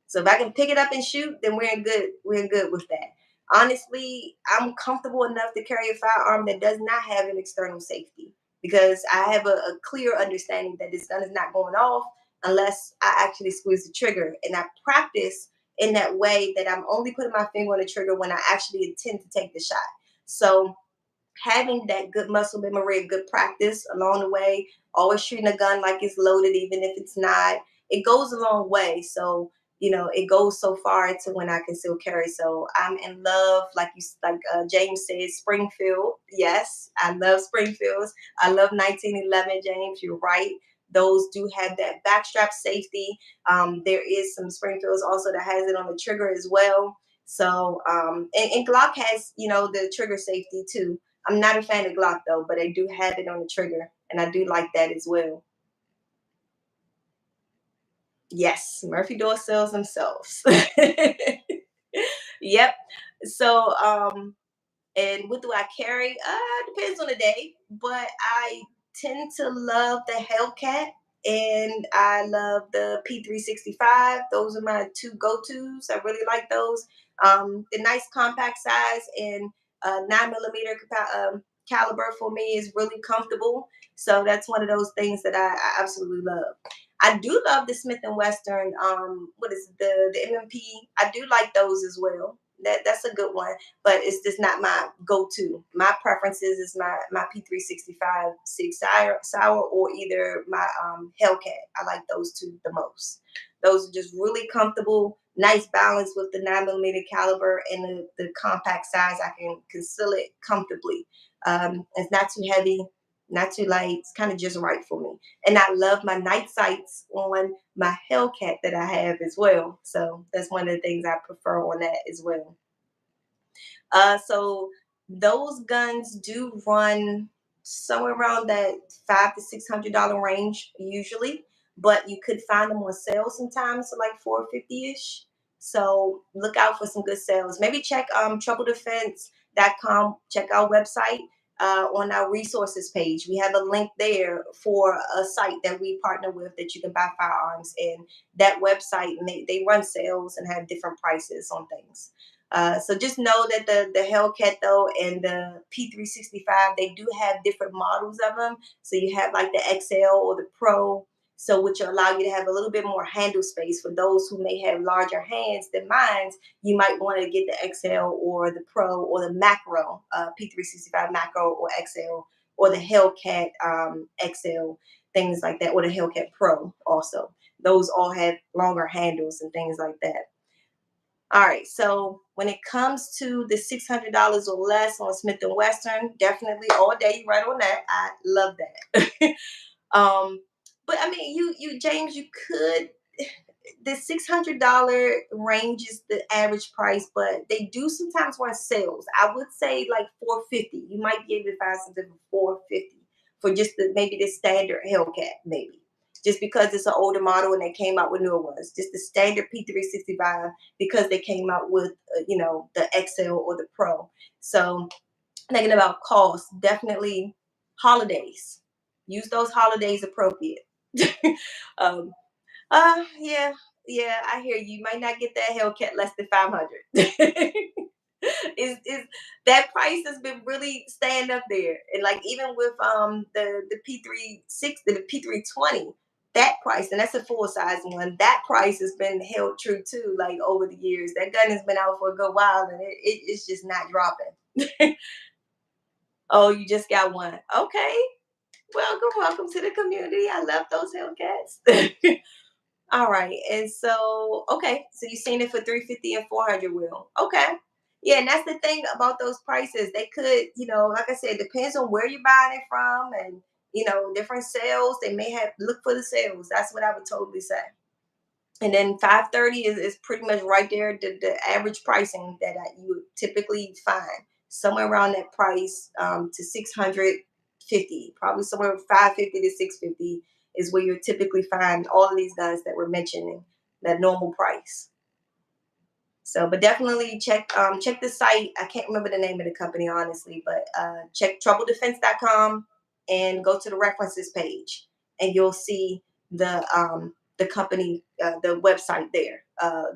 So if I can pick it up and shoot, then we're in good. We're in good with that. Honestly, I'm comfortable enough to carry a firearm that does not have an external safety because I have a clear understanding that this gun is not going off unless I actually squeeze the trigger. And I practice in that way that I'm only putting my finger on the trigger when I actually intend to take the shot. So having that good muscle memory and good practice along the way, always treating a gun like it's loaded, even if it's not, it goes a long way. So, it goes so far to when I can still carry. So I'm in love, James said, Springfield. Yes, I love Springfields. I love 1911, James. You're right. Those do have that backstrap safety. There is some Springfields also that has it on the trigger as well. So, and Glock has, the trigger safety too. I'm not a fan of Glock though, but I do have it on the trigger, and I do like that as well. Yes, Murphy door sells themselves. Yep. So, and what do I carry? Depends on the day, but I tend to love the Hellcat and I love the P365. Those are my two go-tos. I really like those. The nice compact size and 9 millimeter caliber for me is really comfortable. So that's one of those things that I absolutely love. I do love the Smith and Western. What is it, the MMP? I do like those as well. That's a good one, but it's just not my go-to. My preferences is my P365 Sig Sauer or either my Hellcat. I like those two the most. Those are just really comfortable, nice balance with the 9 millimeter caliber and the compact size. I can conceal it comfortably. It's not too heavy, not too light. It's kind of just right for me. And I love my night sights on my Hellcat that I have as well. So that's one of the things I prefer on that as well. So those guns do run somewhere around that $500 to $600 range usually, but you could find them on sale sometimes, so like 450 ish. So look out for some good sales. Maybe check TrumpleDefense.com. Check our website. On our resources page, we have a link there for a site that we partner with that you can buy firearms. And that website, and they run sales and have different prices on things. So just know that the Hellcat though and the P365, they do have different models of them. So you have like the XL or the Pro, so which will allow you to have a little bit more handle space for those who may have larger hands than mine. You might want to get the XL or the Pro or the Macro, P365 Macro or XL, or the Hellcat XL, things like that, or the Hellcat Pro also. Those all have longer handles and things like that. All right, so when it comes to the $600 or less on Smith and Wesson, definitely all day you right on that. I love that. um, but I mean, you James, you could, the $600 range is the average price, but they do sometimes run sales. I would say like 450. You might be able to find something for 450 for just the maybe the standard Hellcat, maybe. Just because it's an older model and they came out with newer ones. Just the standard P365 because they came out with the XL or the Pro. So thinking about cost, definitely holidays. Use those holidays appropriate. um, yeah, yeah, I hear you. You might not get that Hellcat less than 500. Is that price has been really staying up there, and like even with the P36, the P320, that price, and that's a full size one. That price has been held true too, like over the years. That gun has been out for a good while, and it's just not dropping. Oh, you just got one. Okay, welcome to the community. I love those Hellcats. All right. And so, okay. So you've seen it for 350 and 400 will. Okay. Yeah. And that's the thing about those prices. They could, like I said, depends on where you're buying it from and, different sales. They may have look for the sales. That's what I would totally say. And then 530 is pretty much right there, the average pricing that you would typically find somewhere around that price to 650, probably somewhere 550 to 650 is where you typically find all of these guns that we're mentioning, that normal price. So, but definitely check the site. I can't remember the name of the company honestly, but check troubledefense.com and go to the references page, and you'll see the company, the website there,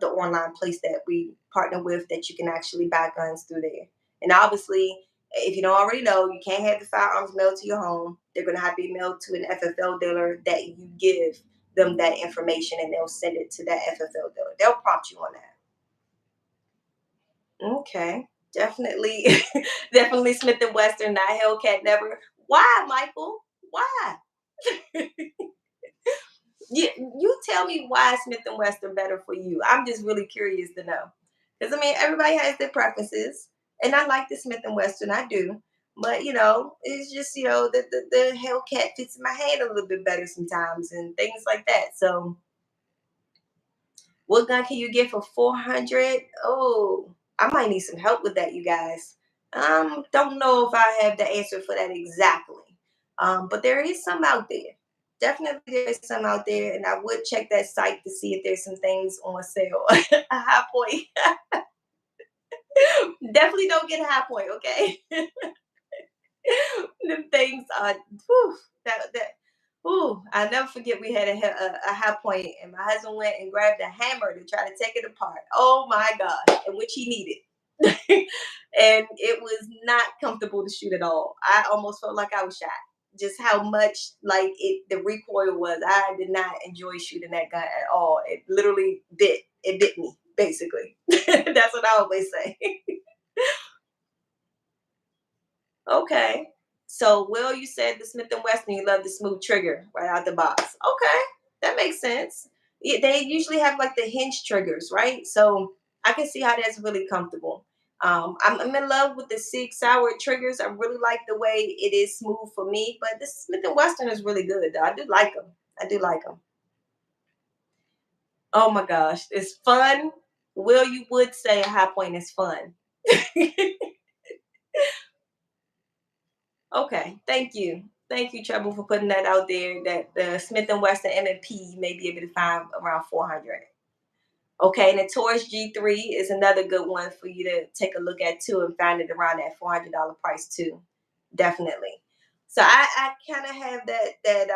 the online place that we partner with that you can actually buy guns through there. And obviously, if you don't already know, you can't have the firearms mailed to your home. They're going to have to be mailed to an FFL dealer that you give them that information, and they'll send it to that FFL dealer. They'll prompt you on that. Okay, definitely, definitely Smith and Western, not Hellcat. Never. Why, Michael? Why? You tell me why Smith and Western better for you. I'm just really curious to know, because I mean everybody has their preferences, and I like the Smith and Western. I do, but it's just the Hellcat fits in my hand a little bit better sometimes, and things like that. So what gun can you get for 400? Oh, I might need some help with that, you guys. Don't know if I have the answer for that exactly. But there is some out there. Definitely there is some out there, and I would check that site to see if there's some things on sale. A high point. Definitely don't get a high point, okay? Them things are whew, that I'll never forget we had a high point and my husband went and grabbed a hammer to try to take it apart. Oh my gosh, and which he needed. And it was not comfortable to shoot at all. I almost felt like I was shot. Just how much like the recoil was. I did not enjoy shooting that gun at all. It literally bit me, basically. That's what I always say. Okay. So, Will, you said the Smith and Wesson, you love the smooth trigger right out the box. Okay, that makes sense. Yeah, they usually have like the hinge triggers, right? So I can see how that's really comfortable. I'm in love with the Sig Sauer triggers. I really like the way it is smooth for me. But the Smith and Wesson is really good. Though. I do like them. I do like them. Oh my gosh, it's fun. Will, you would say a high point is fun. Okay, thank you. Thank you, Trouble, for putting that out there. That the Smith and Wesson M&P you may be able to find around 400. Okay, and the Taurus G3 is another good one for you to take a look at too, and find it around that $400 price too. Definitely. So I kind of have that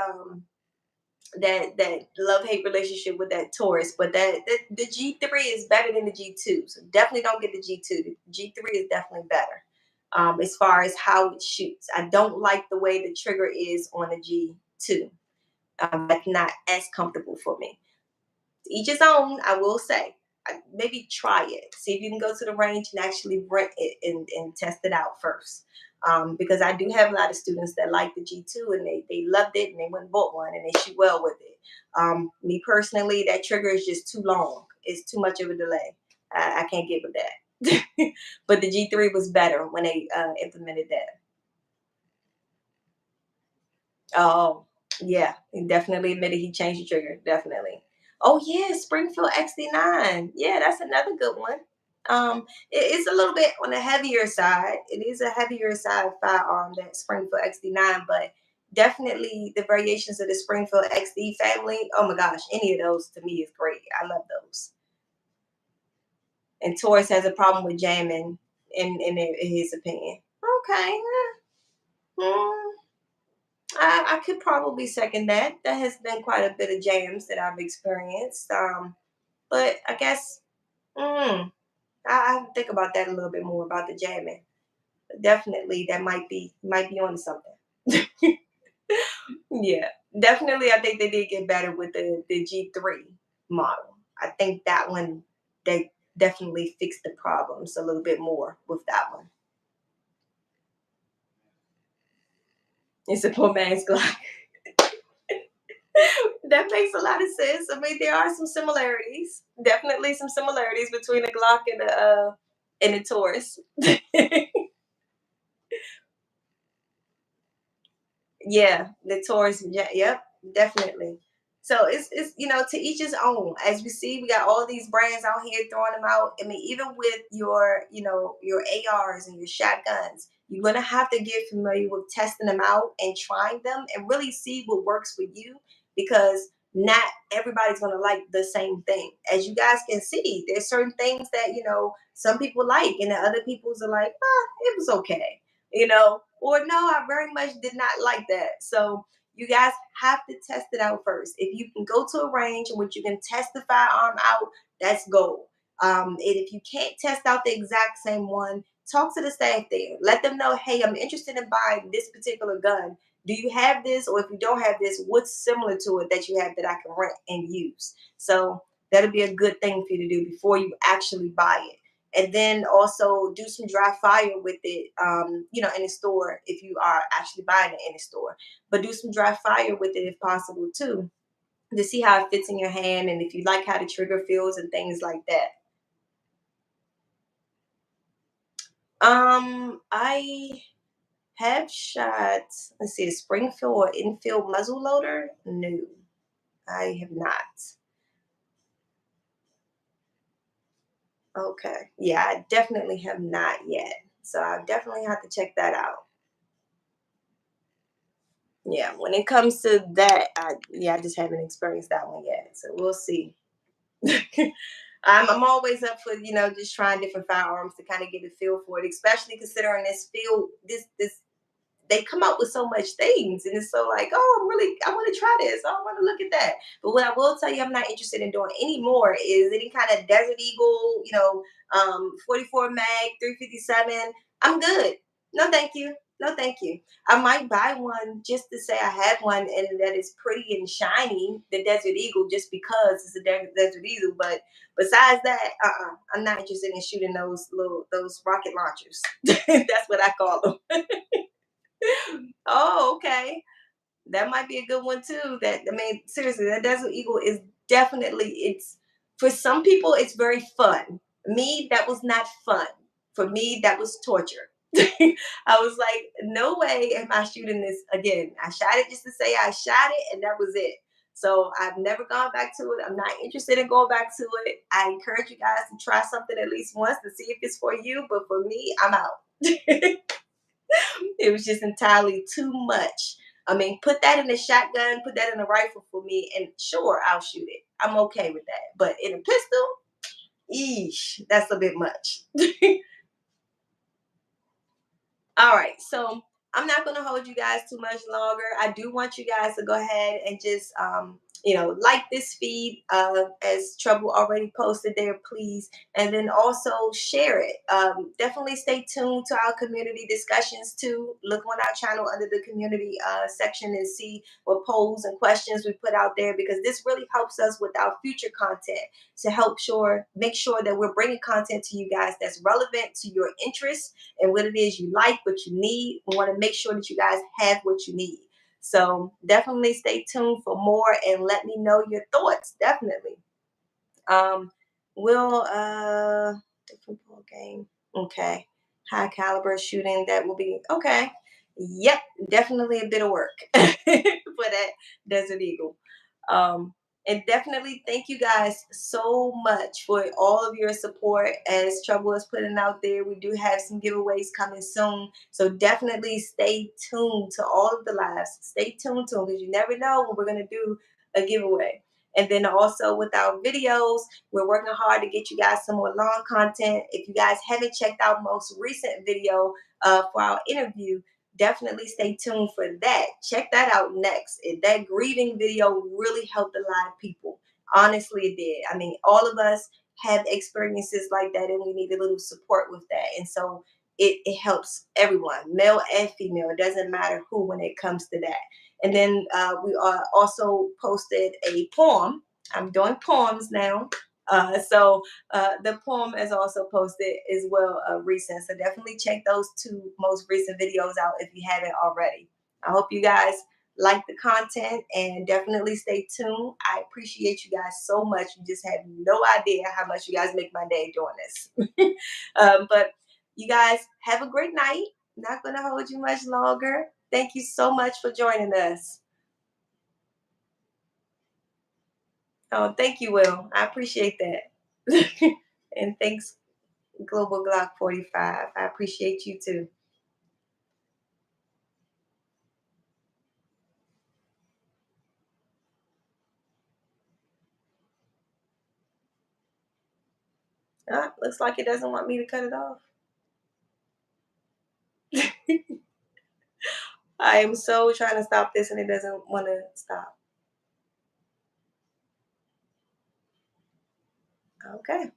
that love hate relationship with that Taurus, but that the G3 is better than the G2. So definitely don't get the G2. The G3 is definitely better. As far as how it shoots, I don't like the way the trigger is on the G2. That's not as comfortable for me. Each his own, I will say. Maybe try it. See if you can go to the range and actually rent it and test it out first. Because I do have a lot of students that like the G2 and they loved it and they went and bought one and they shoot well with it. Me personally, that trigger is just too long. It's too much of a delay. I can't get with that. But the G3 was better when they implemented that. Oh, yeah. He definitely admitted he changed the trigger. Definitely. Oh yeah, Springfield XD9. Yeah, that's another good one. It's a little bit on the heavier side. It is a heavier side firearm that Springfield XD9, but definitely the variations of the Springfield XD family. Oh my gosh, any of those to me is great. I love those. And Taurus has a problem with jamming, in his opinion. Okay. Hmm. I could probably second that. That has been quite a bit of jams that I've experienced. But I guess I have to think about that a little bit more about the jamming. Definitely, that might be on something. Yeah, definitely. I think they did get better with the G3 model. I think that one they definitely fixed the problems a little bit more with that one. It's a poor man's Glock. That makes a lot of sense. I mean, there are some similarities. Definitely some similarities between the Glock and the Taurus. Yeah, the Taurus. Yeah, yep, definitely. So it's to each his own. As we see, we got all these brands out here throwing them out. I mean, even with your ARs and your shotguns, you're gonna have to get familiar with testing them out and trying them and really see what works for you because not everybody's gonna like the same thing. As you guys can see, there's certain things that some people like, and the other people's are like, it was okay or no, I very much did not like that. So you guys have to test it out first. If you can go to a range in which you can test the firearm out, that's gold. And if you can't test out the exact same one, talk to the staff there. Let them know, hey, I'm interested in buying this particular gun. Do you have this? Or if you don't have this, what's similar to it that you have that I can rent and use? So that'll be a good thing for you to do before you actually buy it and then also do some dry fire with it, in the store if you are actually buying it in the store. But do some dry fire with it if possible too, to see how it fits in your hand and if you like how the trigger feels and things like that. I have shot. Let's see, a Springfield or infield muzzle loader. No, I have not. Okay, yeah, I definitely have not yet. So I definitely have to check that out. Yeah, when it comes to that, I just haven't experienced that one yet. So we'll see. I'm always up for just trying different firearms to kind of get a feel for it, especially considering this field. This they come up with so much things, and it's so like, oh, I want to try this. Oh, I want to look at that. But what I will tell you, I'm not interested in doing anymore is any kind of Desert Eagle, 44 mag, 357. I'm good. No, thank you. No, thank you. I might buy one just to say I have one and that is pretty and shiny, the Desert Eagle, just because it's a Desert Eagle. But besides that, I'm not interested in shooting those rocket launchers. That's what I call them. Oh, okay. That might be a good one too. That I mean, seriously, that Desert Eagle is definitely it's for some people it's very fun. Me, that was not fun. For me, that was torture. I was like, no way am I shooting this again. I shot it just to say I shot it, and that was it. So I've never gone back to it. I'm not interested in going back to it. I encourage you guys to try something at least once to see if it's for you. But for me, I'm out. It was just entirely too much. I mean, put that in a shotgun, put that in a rifle for me, and sure, I'll shoot it. I'm okay with that. But in a pistol, eesh, that's a bit much. All right, so I'm not going to hold you guys too much longer. I do want you guys to go ahead and just, like this feed, as Trouble already posted there, please. And then also share it. Definitely stay tuned to our community discussions too. Look on our channel under the community section and see what polls and questions we put out there, because this really helps us with our future content to make sure that we're bringing content to you guys that's relevant to your interests and what it is you like, what you need. We want to make sure that you guys have what you need. So definitely stay tuned for more and let me know your thoughts. Definitely. Um, we'll different ball game. Okay. High caliber shooting, that will be okay. Yep, definitely a bit of work for that Desert Eagle. Um, and definitely thank you guys so much for all of your support. As Trouble is putting out there, we do have some giveaways coming soon. So definitely stay tuned to all of the lives. Stay tuned to them, because you never know when we're going to do a giveaway. And then also with our videos, we're working hard to get you guys some more long content. If you guys haven't checked out most recent video for our interview, definitely stay tuned for that. Check that out next. That grieving video really helped a lot of people. Honestly, it did. I mean, all of us have experiences like that, and we need a little support with that. And so it helps everyone, male and female. It doesn't matter who when it comes to that. And then we also posted a poem. I'm doing poems now. The poem is also posted as well recent. So definitely check those two most recent videos out if you haven't already. I hope you guys like the content and definitely stay tuned. I appreciate you guys so much. You just have no idea how much you guys make my day doing this. But you guys have a great night. Not going to hold you much longer. Thank you so much for joining us. Oh, thank you, Will. I appreciate that. And thanks, Global Glock 45. I appreciate you too. Looks like it doesn't want me to cut it off. I am so trying to stop this and it doesn't want to stop. Okay.